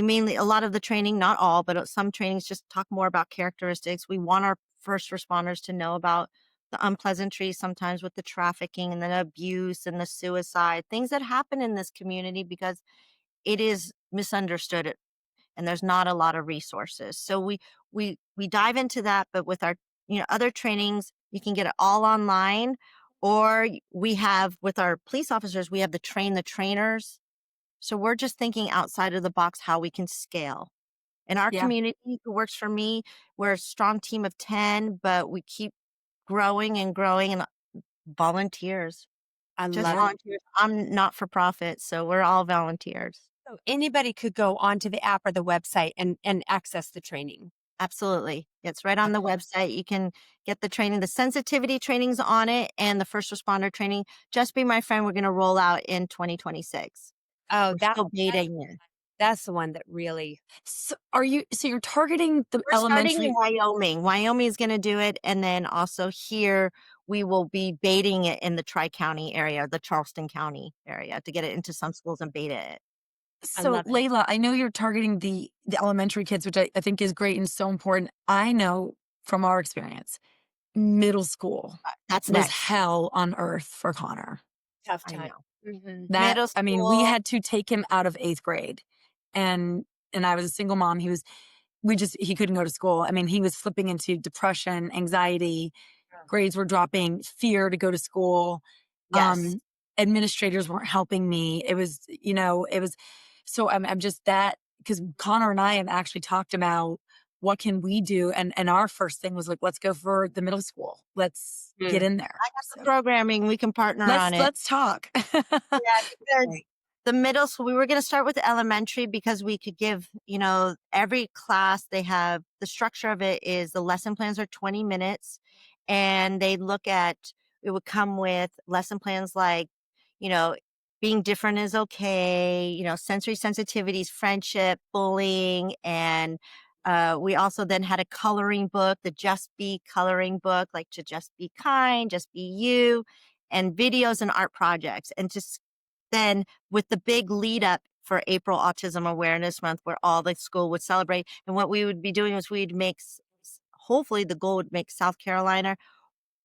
mainly, a lot of the training, not all, but some trainings just talk more about characteristics. We want our first responders to know about the unpleasantries sometimes with the trafficking and the abuse and the suicide, things that happen in this community because it is misunderstood and there's not a lot of resources. So we dive into that, but with our other trainings, you can get it all online, or we have with our police officers, we have the train the trainers. So we're just thinking outside of the box how we can scale. In our Yeah. community, it works for me. We're a strong team of 10, but we keep growing and growing and volunteers. I Just love it. volunteers. I'm not for profit, so we're all volunteers. So anybody could go onto the app or the website and access the training. Absolutely. It's right on the website. You can get the training. The sensitivity training's on it and the first responder training. Just Be My Friend, we're going to roll out in 2026. Oh, We're still beating it. that's the one that really. So you're targeting the We're starting in elementary. Wyoming. Wyoming is going to do it. And then also here, we will be baiting it in the Tri-County area, the Charleston County area to get it into some schools and beta it. I So love it. Layla, I know you're targeting the elementary kids, which I think is great and so important. I know from our experience, middle school That's was next. hell on earth for Connor. Tough I time. know. Mhm. Middle I mean, we school. had to take him out of 8th grade. And I was a single mom. He couldn't go to school. I mean, he was flipping into depression, anxiety, grades were dropping, fear to go to school. Yes. Administrators weren't helping me. So I'm just that, because Connor and I have actually talked about what can we do. And our first thing was like, let's go for the middle school. Let's get in there. I got the So programming. We can partner on it. let's talk. Yeah, because Right. the middle school, we were going to start with the elementary because we could give, every class they have, the structure of it is the lesson plans are 20 minutes and it would come with lesson plans like, you know, being different is okay, sensory sensitivities, friendship, bullying. And we also then had a coloring book, the Just Be coloring book, like to just be kind, just be you, and videos and art projects. And just then with the big lead up for April Autism Awareness Month, where all the school would celebrate. And what we would be doing is hopefully the goal would make South Carolina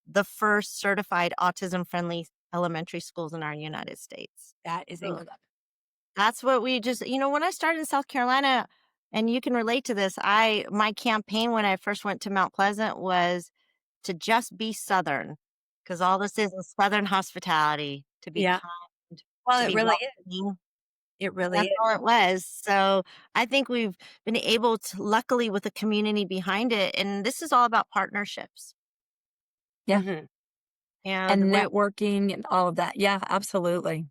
the first certified autism-friendly elementary schools in our United States. That is Ugh. incredible. That's what we just, when I started in South Carolina, and you can relate to this, my campaign when I first went to Mount Pleasant was to just be Southern, because all this is Southern hospitality, to be Yeah. kind, Well, to it be really is. welcoming. It really That's is. all it was. So I think we've been able to, luckily, with the community behind it, and this is all about partnerships. Yeah. Mhm. And And networking and all of that. Yeah, absolutely.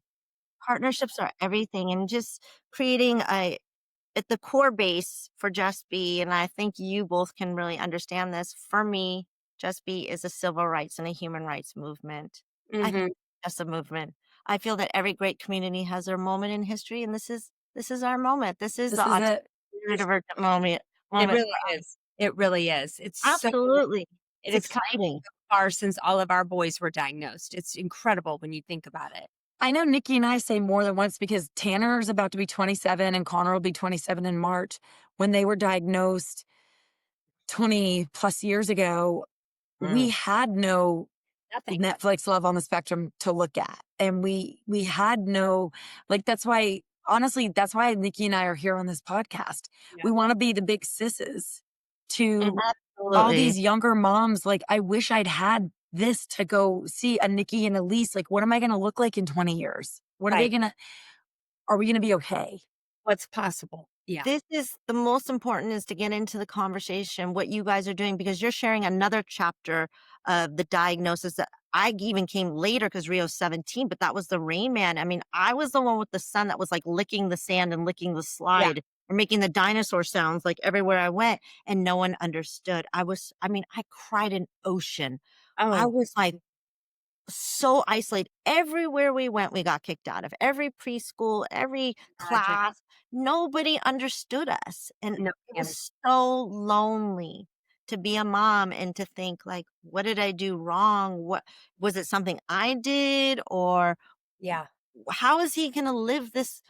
partnerships are everything, and just creating at the core base for Just Be, and I think you both can really understand this. For me, Just Be is a civil rights and a human rights movement. I think Mhm. it's just a movement. I feel that every great community has their moment in history, and this is our moment. This is This the is autism it. neurodivergent moment. It Moment. really is. It really is. It's so. Absolutely, it's It's come exciting. far since all of our boys were diagnosed. It's incredible when you think about it. I know Nikki and I say more than once because Tanner's about to be 27 and Connor will be 27 in March. When they were diagnosed 20 plus years ago, we had no Nothing. Netflix Love on the Spectrum to look at. And we had no, like, that's why, honestly, that's why Nikki and I are here on this podcast. Yeah. We want to be the big sisses to all Absolutely. these younger moms. Like, I wish I'd had this to go see a Nikki and Elise. Like, what am I going to look like in 20 years? Right. Are we going to be okay? What's possible? Yeah. This is the most important, is to get into the conversation, what you guys are doing, because you're sharing another chapter of the diagnosis that I even came later because Rio's 17, but that was the Rain Man. I mean, I was the one with the son that was like licking the sand and licking the slide or making the dinosaur sounds like everywhere I went, and no one understood. I cried an ocean. I Oh, was like, so isolated. Everywhere we went, we got kicked out of. Every preschool, every tragic. class, nobody understood us. And No, it and was so lonely to be a mom and to think like, what did I do wrong? What was it, something I did? Or yeah. how is he going to live this?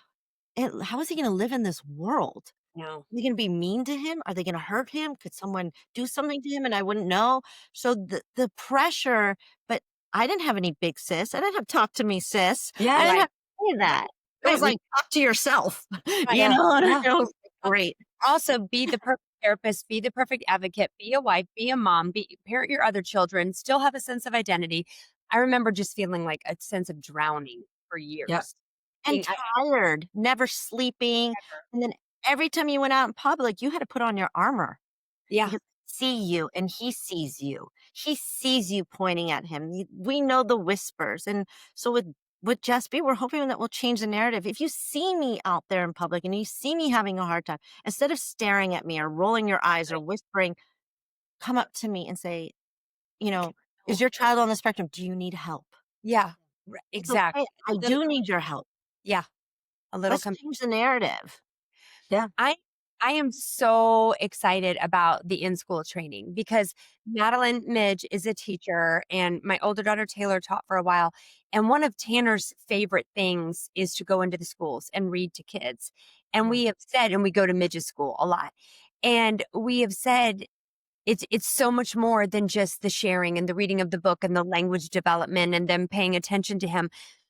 How is he going to live in this world? No. Are they going to be mean to him? Are they going to hurt him? Could someone do something to him and I wouldn't know? So the pressure, but I didn't have any big sis. I didn't have talk to me sis. Yeah. I didn't Right. have any of that. It Right. was like, talk to yourself. Right. You know, and Yeah. it was great. Also, be the perfect therapist, be the perfect advocate, be a wife, be a mom, parent your other children, still have a sense of identity. I remember just feeling like a sense of drowning for Yep. years. And Being- I- tired, never sleeping. And then every time you went out in public, you had to put on your armor. yeah. Because see you and he sees you. He sees you pointing at him. We know the whispers. And so with with Just Be, we're hoping that we'll change the narrative. If you see me out there in public and you see me having a hard time, instead of staring at me or rolling your eyes or Right. whispering, come up to me and say, you know, is Oh, your child on the spectrum? Do you need help? yeah. It's okay. Exactly. I do need your help. Yeah. A little Let's change the narrative. Yeah. I I am so excited about the in-school training because Madeline Midge is a teacher and my older daughter Taylor taught for a while. And one of Tanner's favorite things is to go into the schools and read to kids. And Mm, we have said, and we go to Midge's school a lot. And we have said it's so much more than just the sharing and the reading of the book and the language development and them paying attention to him.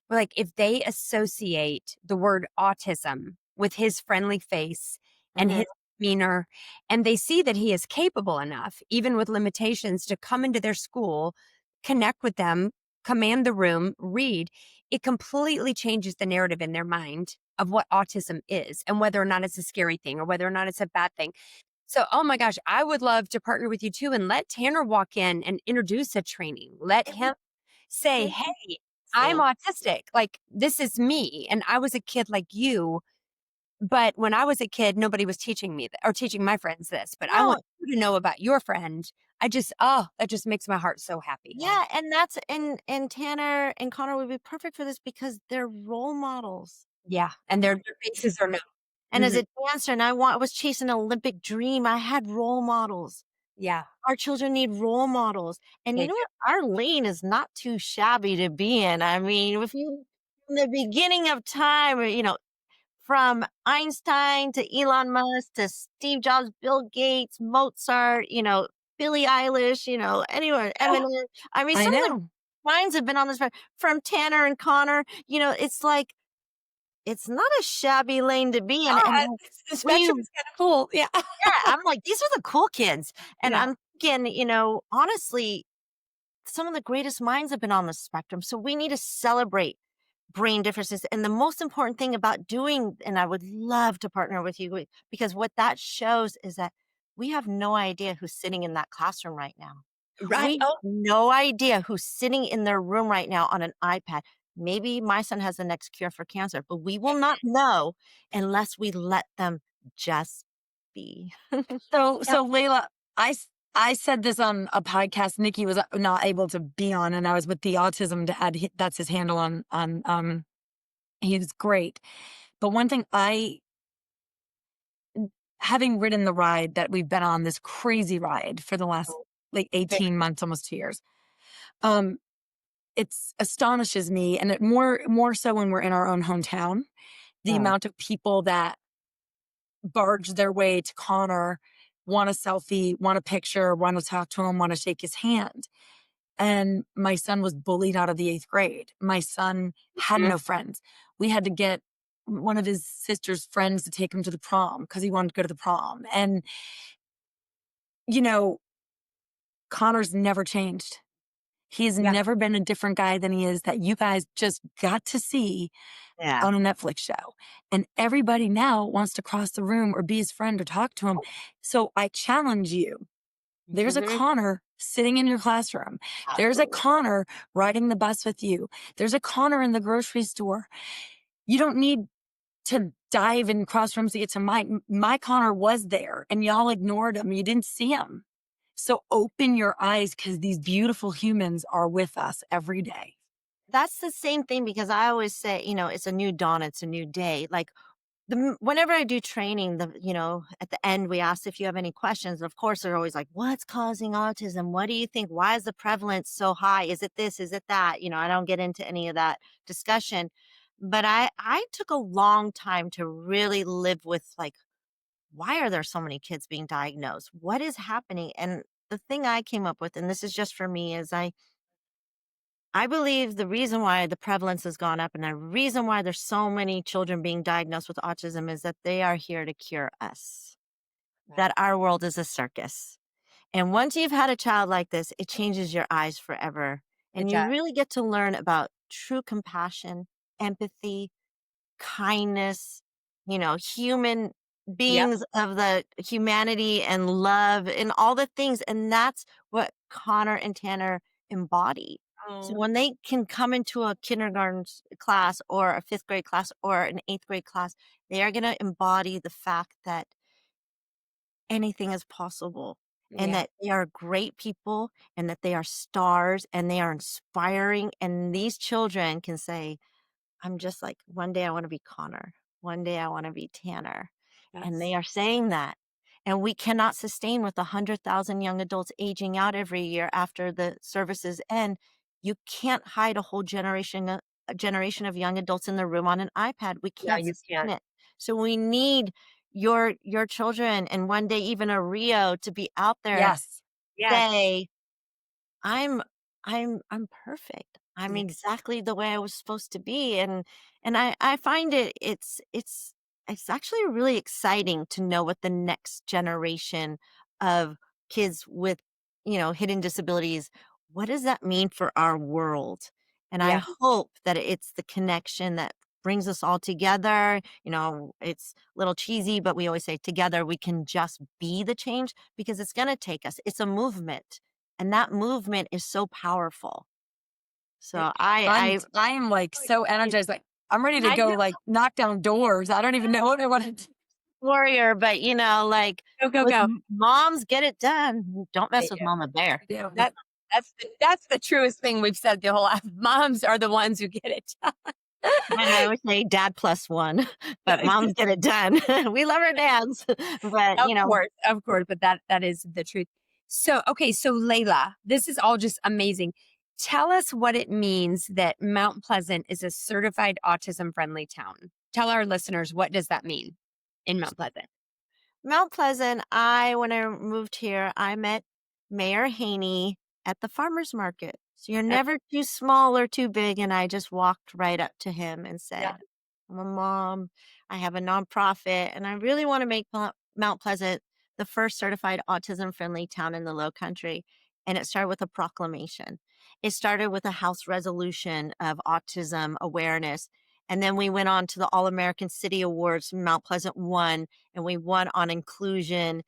We're like, if they associate the word autism with his friendly face and mhm, his demeanor, and they see that he is capable enough, even with limitations, to come into their school, connect with them, command the room, read, it completely changes the narrative in their mind of what autism is and whether or not it's a scary thing or whether or not it's a bad thing. So, oh my gosh, I would love to partner with you too and let Tanner walk in and introduce a training. Let him say, hey, I'm see. autistic. Like, this is me. And I was a kid like you. But when I was a kid, nobody was teaching me or teaching my friends this. But I No, want you to know about your friend. That just makes my heart so happy. yeah, and that's and Tanner and Connor would be perfect for this because they're role models. Yeah. And their faces are known. And as Mhm. a dancer, and I was chasing an Olympic dream, I had role models. Yeah. Our children need role models. And you They know do. what? Our lane is not too shabby to be in. I mean, if you from the beginning of time, from Einstein to Elon Musk to Steve Jobs, Bill Gates, Mozart, Billie Eilish, anyone, Oh, Eminem. I mean, I some of the know. minds have been on this from Tanner and Connor. It's like it's not a shabby lane to be in. And the when spectrum you is kind of cool. Yeah. I'm like, these are the cool kids. And Yeah. I'm thinking, honestly, some of the greatest minds have been on the spectrum. So we need to celebrate brain differences. And the most important thing about doing, and I would love to partner with you because what that shows is that we have no idea who's sitting in that classroom right now. Right. We have Oh, no idea who's sitting in their room right now on an iPad. Maybe my son has the next cure for cancer, but we will not know unless we let them just be. So Layla, I said this on a podcast Nicci was not able to be on, and I was with the autism dad. That's his handle on. He's great. But one thing having ridden the ride that we've been on, this crazy ride for the last like very 18 months, almost 2 years, um, it's astonishes me, and it more so when we're in our own hometown, the Mm. amount of people that barge their way to Connor, want a selfie, want a picture, want to talk to him, want to shake his hand. And my son was bullied out of the 8th grade. My son had Mhm. no friends. We had to get one of his sister's friends to take him to the prom because he wanted to go to the prom. And, you know, Connor's never changed. He's Yeah. never been a different guy than he is that you guys just got to see Yeah. on a Netflix show. And everybody now wants to cross the room or be his friend or talk to him. So I challenge you. There's a Mhm. Connor sitting in your classroom. There's a Absolutely. Connor riding the bus with you. There's a Connor in the grocery store. You don't need to dive in cross rooms to get to my Connor was there and y'all ignored him. You didn't see him. So open your eyes because these beautiful humans are with us every day. That's the same thing because I always say, it's a new dawn, it's a new day. Like whenever I do training, at the end we ask if you have any questions. Of course, they're always like, "What's causing autism? What do you think? Why is the prevalence so high? Is it this? Is it that?" I don't get into any of that discussion, but I took a long time to really live with like, why are there so many kids being diagnosed? What is happening? And the thing I came up with, and this is just for me, is I believe the reason why the prevalence has gone up and the reason why there's so many children being diagnosed with autism is that they are here to cure us, that our world is a circus. And once you've had a child like this, it changes your eyes forever. It And you does. really get to learn about true compassion, empathy, kindness, human Yep. beings of the humanity and love and all the things. And that's what Connor and Tanner embody. So Oh, when they can come into a class or a fifth grade class or an eighth grade class, they are going to embody the fact that anything is possible and yeah. that they are great people and that they are stars and they are inspiring. And these children can say, I'm just like, one day I want to be Connor. One day I want to be Tanner. And That's they are saying that. And we cannot sustain with 100,000 young adults aging out every year after the services end. You can't hide a generation of young adults in the room on an iPad. We no, can't you sustain can't. it. So we need your children and one day even a Rio to be out there and Yes. Yes. say, I'm I'm perfect. I'm Yeah. exactly the way I was supposed to be. And I find it's actually really exciting to know what the next generation of kids with, hidden disabilities, what does that mean for our world? And I Yeah. hope that it's the connection that brings us all together. It's a little cheesy, but we always say together we can just be the change because it's going to take us. It's a movement and that movement is so powerful. It So I I am like so is. energized. Like I'm ready to I go know. like knock down doors. I don't even know what I want to do. warrior, but like Go, go, with go. moms get it done. Don't They mess with do. Mama Bear. Yeah. That's the truest thing we've said the whole life. Moms are the ones who get it done. And I always say dad plus one, but moms get it done. We love our dads, but Of course, but that is the truth. So, okay, so Layla, this is all just amazing. Tell us what it means that Mount Pleasant is a certified autism-friendly town. Tell our listeners, what does that mean in Mount Pleasant? Mount Pleasant, when I moved here, I met Mayor Haney at the farmer's market. So you're Okay. never too small or too big. And I just walked right up to him and Yeah. said, I'm a mom. I have a nonprofit, and I really want to make Mount Pleasant the first certified autism friendly town in the Low Country. And it started with a proclamation. It started with a House resolution of autism awareness. And then we went on to the All American City Awards. Mount Pleasant won, and we won on inclusion.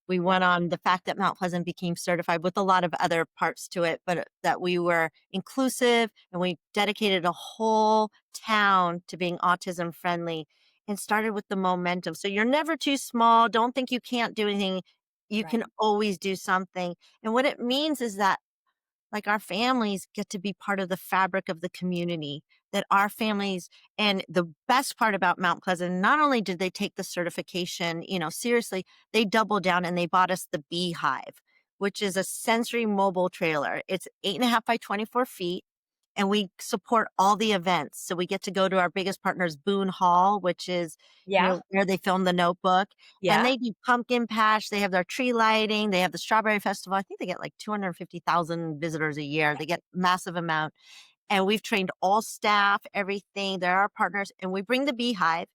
We won on the fact that Mount Pleasant became certified with a lot of other parts to it, but that we were inclusive and we dedicated a whole town to being autism friendly and started with the momentum. So you're never too small. Don't think you can't do anything. You Right. can always do something. And what it means is that like our families get to be part of the fabric of the community, that our families, and the best part about Mount Pleasant, not only did they take the certification, seriously, they doubled down and they bought us the Beehive, which is a sensory mobile trailer. It's 8.5 by 24 feet. And we support all the events. So we get to go to our biggest partners, Boone Hall, which is Yeah. where they filmed The Notebook. And Yeah. they do pumpkin patch. They have their tree lighting. They have the strawberry festival. I think they get like 250,000 visitors a year. They get massive amount. And we've trained all staff, everything. They're our partners. And we bring the Beehive.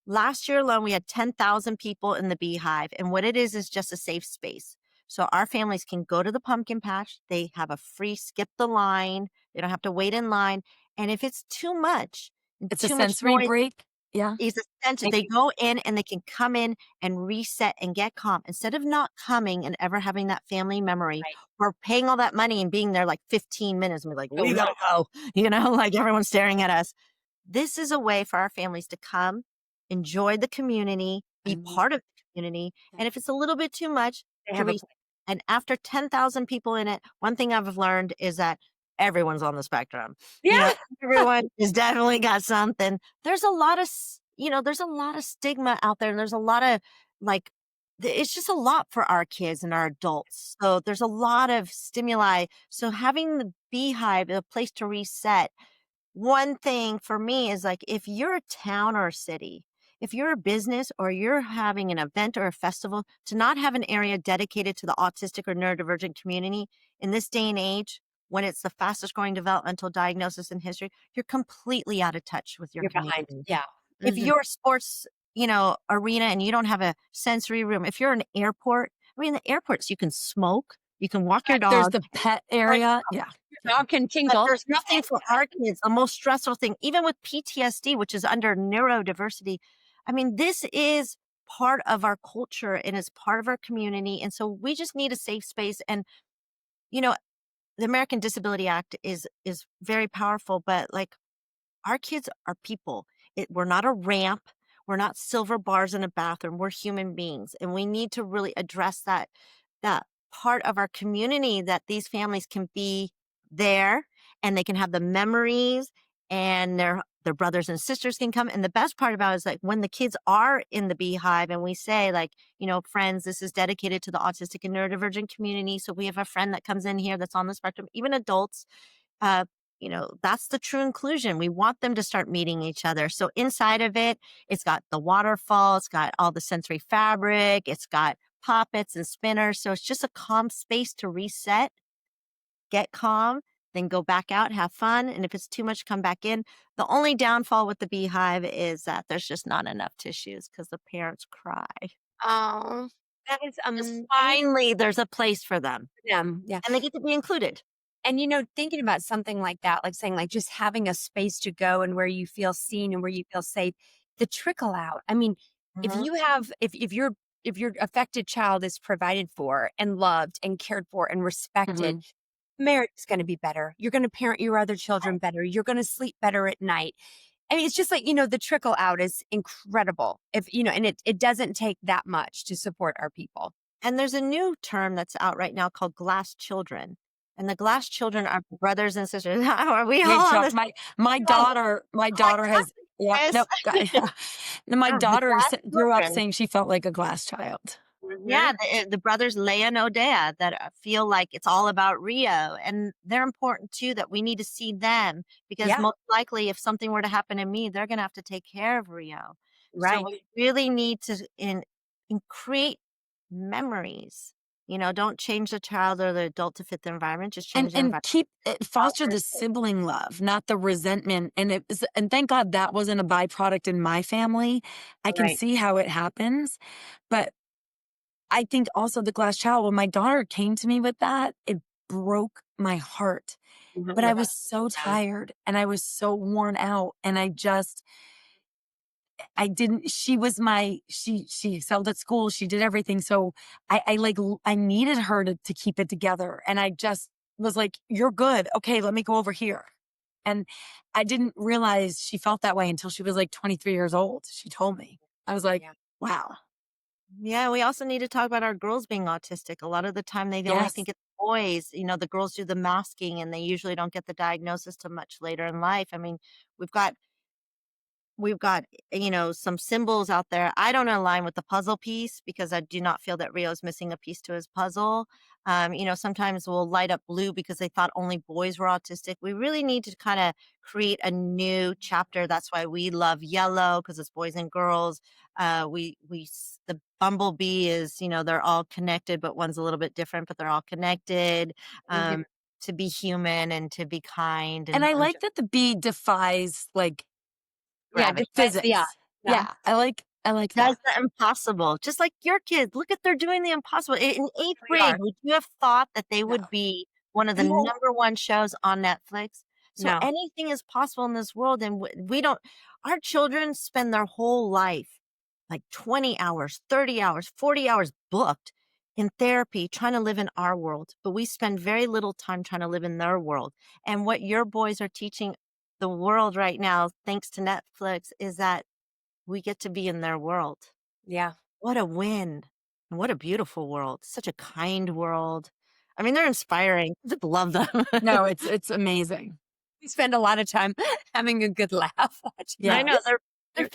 Last year alone, we had 10,000 people in the Beehive. And what it is just a safe space. So our families can go to the pumpkin patch. They have a free skip the line. They don't have to wait in line. And if it's too much, It's a too much sensory noise, break. Yeah. is essential. Thank They you. go in and they can come in and reset and get calm instead of not coming and ever having that family memory Right. or paying all that money and being there like 15 minutes and be like, So we long. gotta go, like everyone's staring at us. This is a way for our families to come, enjoy the community, I be love part of the community. that. And if it's a little bit too much, They to have a reset. And after 10,000 people in it, one thing I've learned is that everyone's on the spectrum. You know, Yeah. everyone has definitely got something. There's a lot of, there's a lot of stigma out there. And there's a lot of like, it's just a lot for our kids and our adults. So there's a lot of stimuli. So having the Beehive, a place to reset, one thing for me is like if you're a town or a city, if you're a business or you're having an event or a festival, to not have an area dedicated to the autistic or neurodivergent community in this day and age, when it's the fastest growing developmental diagnosis in history, you're completely out of touch with your You're behind. community. Yeah. If Mhm. you're a sports, arena and you don't have a sensory room, if you're an airport, I mean, the airports, you can smoke, you can walk your There's dog, the pet but area. Yeah. Your dog can but tinkle. there's nothing for our kids. The most stressful thing, even with PTSD, which is under neurodiversity. I mean, this is part of our culture and is part of our community. And so we just need a safe space. And, you know, the American Disability Act is very powerful, but like our kids are people. We're not a ramp. We're not silver bars in a bathroom. We're human beings, and we need to really address that part of our community that these families can be there and they can have the memories and their brothers and sisters can come. And the best part about it is like when the kids are in the beehive and we say like, friends, this is dedicated to the autistic and neurodivergent community. So we have a friend that comes in here that's on the spectrum, even adults. Uh, that's the true inclusion. We want them to start meeting each other. So inside of it, it's got the waterfall, it's got all the sensory fabric, it's got poppets and spinners. So it's just a calm space to reset, get calm, then go back out, have fun. And if it's too much, come back in. The only downfall with the beehive is that there's just not enough tissues because the parents cry. Oh, that is 'Cause amazing finally, there's a place for them for them. Yeah. and they get to be included. And, thinking about something like that, like saying, like, just having a space to go and where you feel seen and where you feel safe, the trickle out. I mean, if Mhm. you have, if your affected child is provided for and loved and cared for and respected, Mhm. marriage is going to be better. You're going to parent your other children better. You're going to sleep better at night. I mean, it's just like, the trickle out is incredible. And it doesn't take that much to support our people. And there's a new term that's out right now called glass children. And the glass children are brothers and sisters. Are we They all on talk this? my daughter has yeah, Chris? no, no, my The daughter glass grew up children. saying she felt like a glass child. Yeah, Mhm. the brothers Leia and Odea that feel like it's all about Rio. And they're important too, that we need to see them because Yeah, most likely if something were to happen to me, they're going to have to take care of Rio. So right. we really need to create memories. Don't change the child or the adult to fit the environment, just And change the and environment. keep foster the sibling love, not the resentment, and thank God that wasn't a byproduct in my family. I can Right. see how it happens, but I think also the glass child, when my daughter came to me with that, it broke my heart. But I Mhm. was so Yeah. tired and I was so worn out and I didn't she was my she excelled at school, she did everything, so I needed her to keep it together, and I just was like, "You're good. Okay, let me go over here." And I didn't realize she felt that way until she was, like, 23 years old. She told me. I was like, Yeah. "Wow." Yeah, we also need to talk about our girls being autistic. A lot of the time they only Yes. think it's boys. The girls do the masking and they usually don't get the diagnosis till much later in life. I mean, we've got we've got some symbols out there. I don't align with the puzzle piece because I do not feel that Rio's missing a piece to his puzzle. Sometimes we'll light up blue because they thought only boys were autistic. We really need to kind of create a new chapter. That's why we love yellow because it's boys and girls. The bumblebee is, they're all connected, but one's a little bit different, but they're all connected. Mhm. To be human and to be kind And and I non. like that the bee defies, like, Yeah, Gravity. defies the odds. physics. Yeah. Yeah, I like Does that. the impossible, just like your kids. Look at they're doing the impossible. In 8th We grade, are. would you have thought that they No. would be one of the No. number 1 shows on Netflix? So No. anything is possible in this world, and we don't our children spend their whole life, like 20 hours, 30 hours, 40 hours booked in therapy trying to live in our world, but we spend very little time trying to live in their world. And what your boys are teaching the world right now, thanks to Netflix, is that we get to be in their world. Yeah. What a win. And what a beautiful world. Such a kind world. I mean, they're inspiring. Just love them. No, it's amazing. We spend a lot of time having a good laugh watching I Yeah. know this. they're They're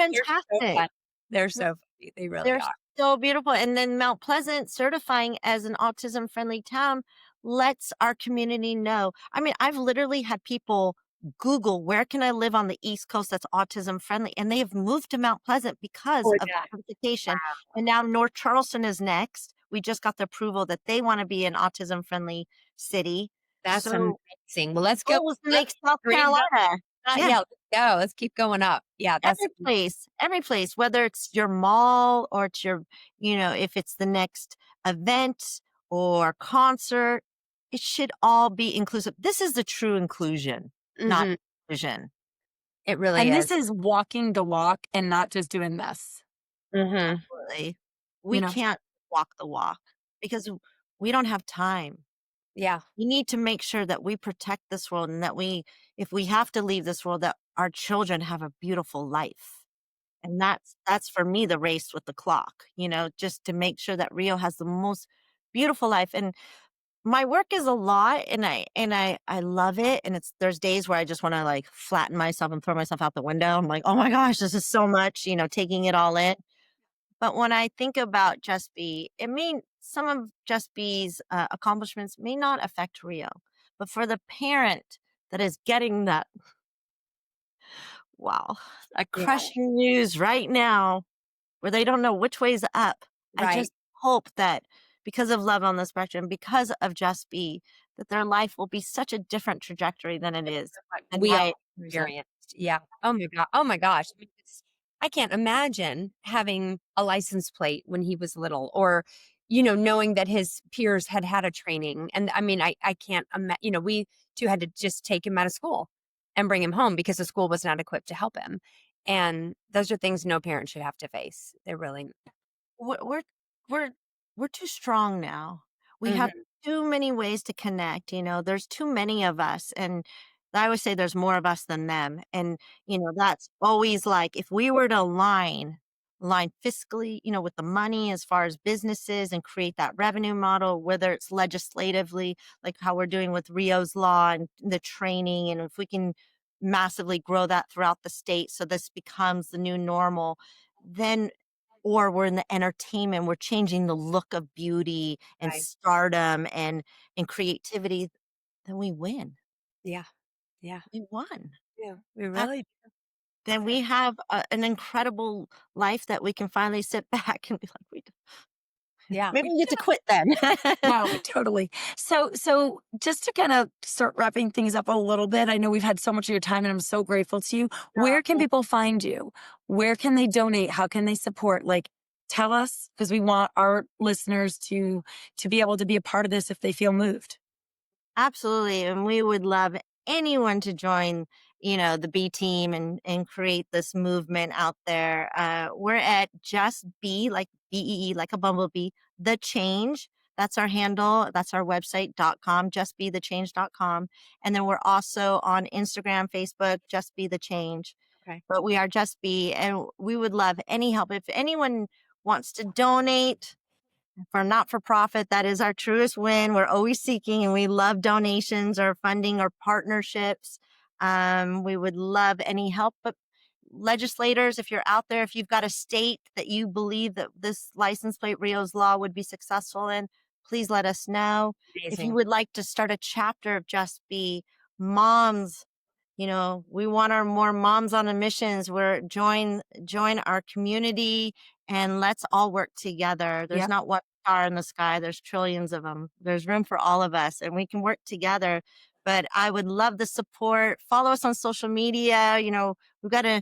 so fantastic. fun. They're so funny. They really They're are. so beautiful. And then Mount Pleasant certifying as an autism friendly town lets our community know. I mean, I've literally had people Google where can I live on the East Coast that's autism friendly, and they have moved to Mount Pleasant because For of that. the certification. Wow. And now North Charleston is next. We just got the approval that they want to be an autism friendly city. That's So amazing. Well, let's go goal was to up. make South Dreams up. Carolina. Yeah. Yeah, let's go. Let's keep going up. Yeah, that's Every place, whether it's your mall or it's your, if it's the next event or concert, it should all be inclusive. This is the true inclusion, not Mhm. inclusion. It really And this is. is walking the walk and not just doing this, Mhm. Absolutely. you We know? can't walk the walk because we don't have time. Yeah. We need to make sure that we protect this world and that if we have to leave this world, that our children have a beautiful life. And that's for me the race with the clock, just to make sure that Rio has the most beautiful life. And my work is a lot, and I love it. And there's days where I just want to like flatten myself and throw myself out the window. I'm like, oh my gosh, this is so much, taking it all in. But when I think about Just Be, some of Just Be's accomplishments may not affect Rio, but for the parent that is getting that, wow, a Yeah. crushing news right now where they don't know which way's up, I Right. just hope that because of Love on the Spectrum, because of Just Be, that their life will be such a different trajectory than it is. What And we why all it presents. experienced. Yeah. Oh my god. Oh my gosh. I mean, I can't imagine having a license plate when he was little, or knowing that his peers had had a training. And I mean, I can't imagine. We too had to just take him out of school and bring him home because the school was not equipped to help him. And those are things no parent should have to face. They're really. We're we're we're too strong now. We have Mhm. too many ways to connect, there's too many of us, and I always say there's more of us than them. And, that's always like if we were to align fiscally, with the money as far as businesses and create that revenue model, whether it's legislatively, like how we're doing with Rio's law and the training, and if we can massively grow that throughout the state so this becomes the new normal, then or we're in the entertainment, we're changing the look of beauty and Right. stardom and creativity, then we win. Yeah. Yeah. We won. Yeah. We That really. then we have an incredible life that we can finally sit back and be like, Yeah. maybe we get to quit then. No, totally. So just to kind of start wrapping things up a little bit, I know we've had so much of your time and I'm so grateful to you. Where can people find you? Where can they donate? How can they support? Like tell us because we want our listeners to be able to be a part of this if they feel moved. Absolutely. And we would love anyone to join, the B team and create this movement out there. We're at Just Be, like BEE, like a bumblebee, the change. That's our handle. That's our website.com, justbethechange.com. And then we're also on Instagram, Facebook, Just Be the Change. Okay. But we are Just Be, and we would love any help. If anyone wants to donate, for not for profit, that is our truest win. We're always seeking, and we love donations or funding or partnerships. We would love any help. But legislators, if you're out there, if you've got a state that you believe that this license plate Rio's law would be successful in, please let us know. If you Amazing. would like to start a chapter of Just Be, moms, we want our more moms on emissions. We're join our community and let's all work together. There's Yep. not one star in the sky. There's trillions of them. There's room for all of us and we can work together. But I would love the support. Follow us on social media. We've got a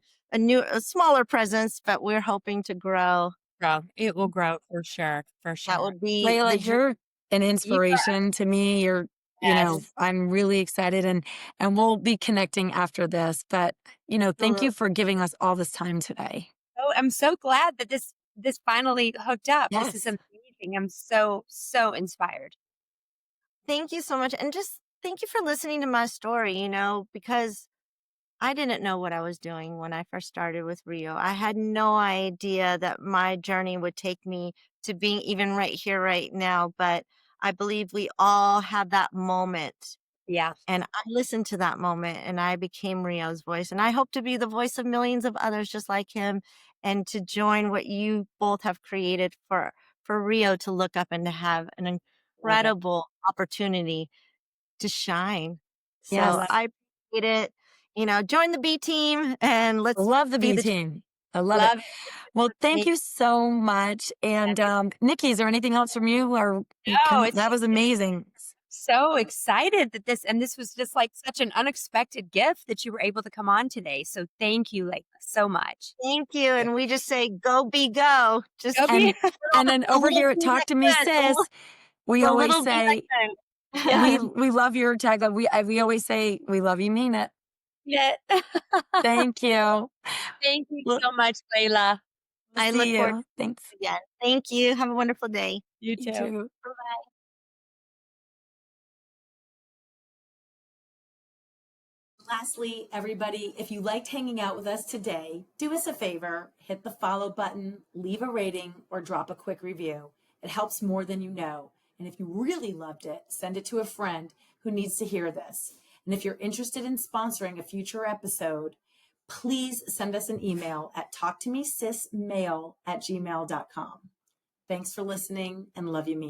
smaller presence, but we're hoping to grow. Grow. It will grow for sure. For That sure. would be the Layla, dream. you're an You inspiration to me. Yes. I'm really excited and we'll be connecting after this. But, thank you for giving us all this time today. Oh, I'm so glad that this finally hooked up. This is Yes. amazing. I'm so inspired. Thank you so much. And just thank you for listening to my story, because I didn't know what I was doing when I first started with Rio. I had no idea that my journey would take me to being even right here, right now. But I believe we all have that moment. Yeah. And I listened to that moment and I became Rio's voice. And I hope to be the voice of millions of others just like him and to join what you both have created for Rio to look up and to have an Love it. incredible opportunity to shine. I So love Yes. I appreciate it. Join the B team and I let's love the be B the team. I love it. love Well, thank me. you so much. And Nikki, is there anything else from you? Or No, it's that was just been amazing. so excited that this was just like such an unexpected gift that you were able to come on today. So thank you like so much. thank you. And we just say go be go. Just Go be And and then the over little here at bee Talk that to Me couldn't, Sis, we the always little bee that say yeah. couldn't. we love your tagline. We always say we love you, mean it. Yeah. Thank you. Thank you We'll, so much, Layla. we'll I look see forward you. Thanks. to it again. Thank you. Have a wonderful day. You You too. too. Lastly, everybody, if you liked hanging out with us today, do us a favor, hit the follow button, leave a rating, or drop a quick review. It helps more than you know. And if you really loved it, send it to a friend who needs to hear this. And if you're interested in sponsoring a future episode, please send us an email at talktomesismail@gmail.com. Thanks for listening and love you, mean.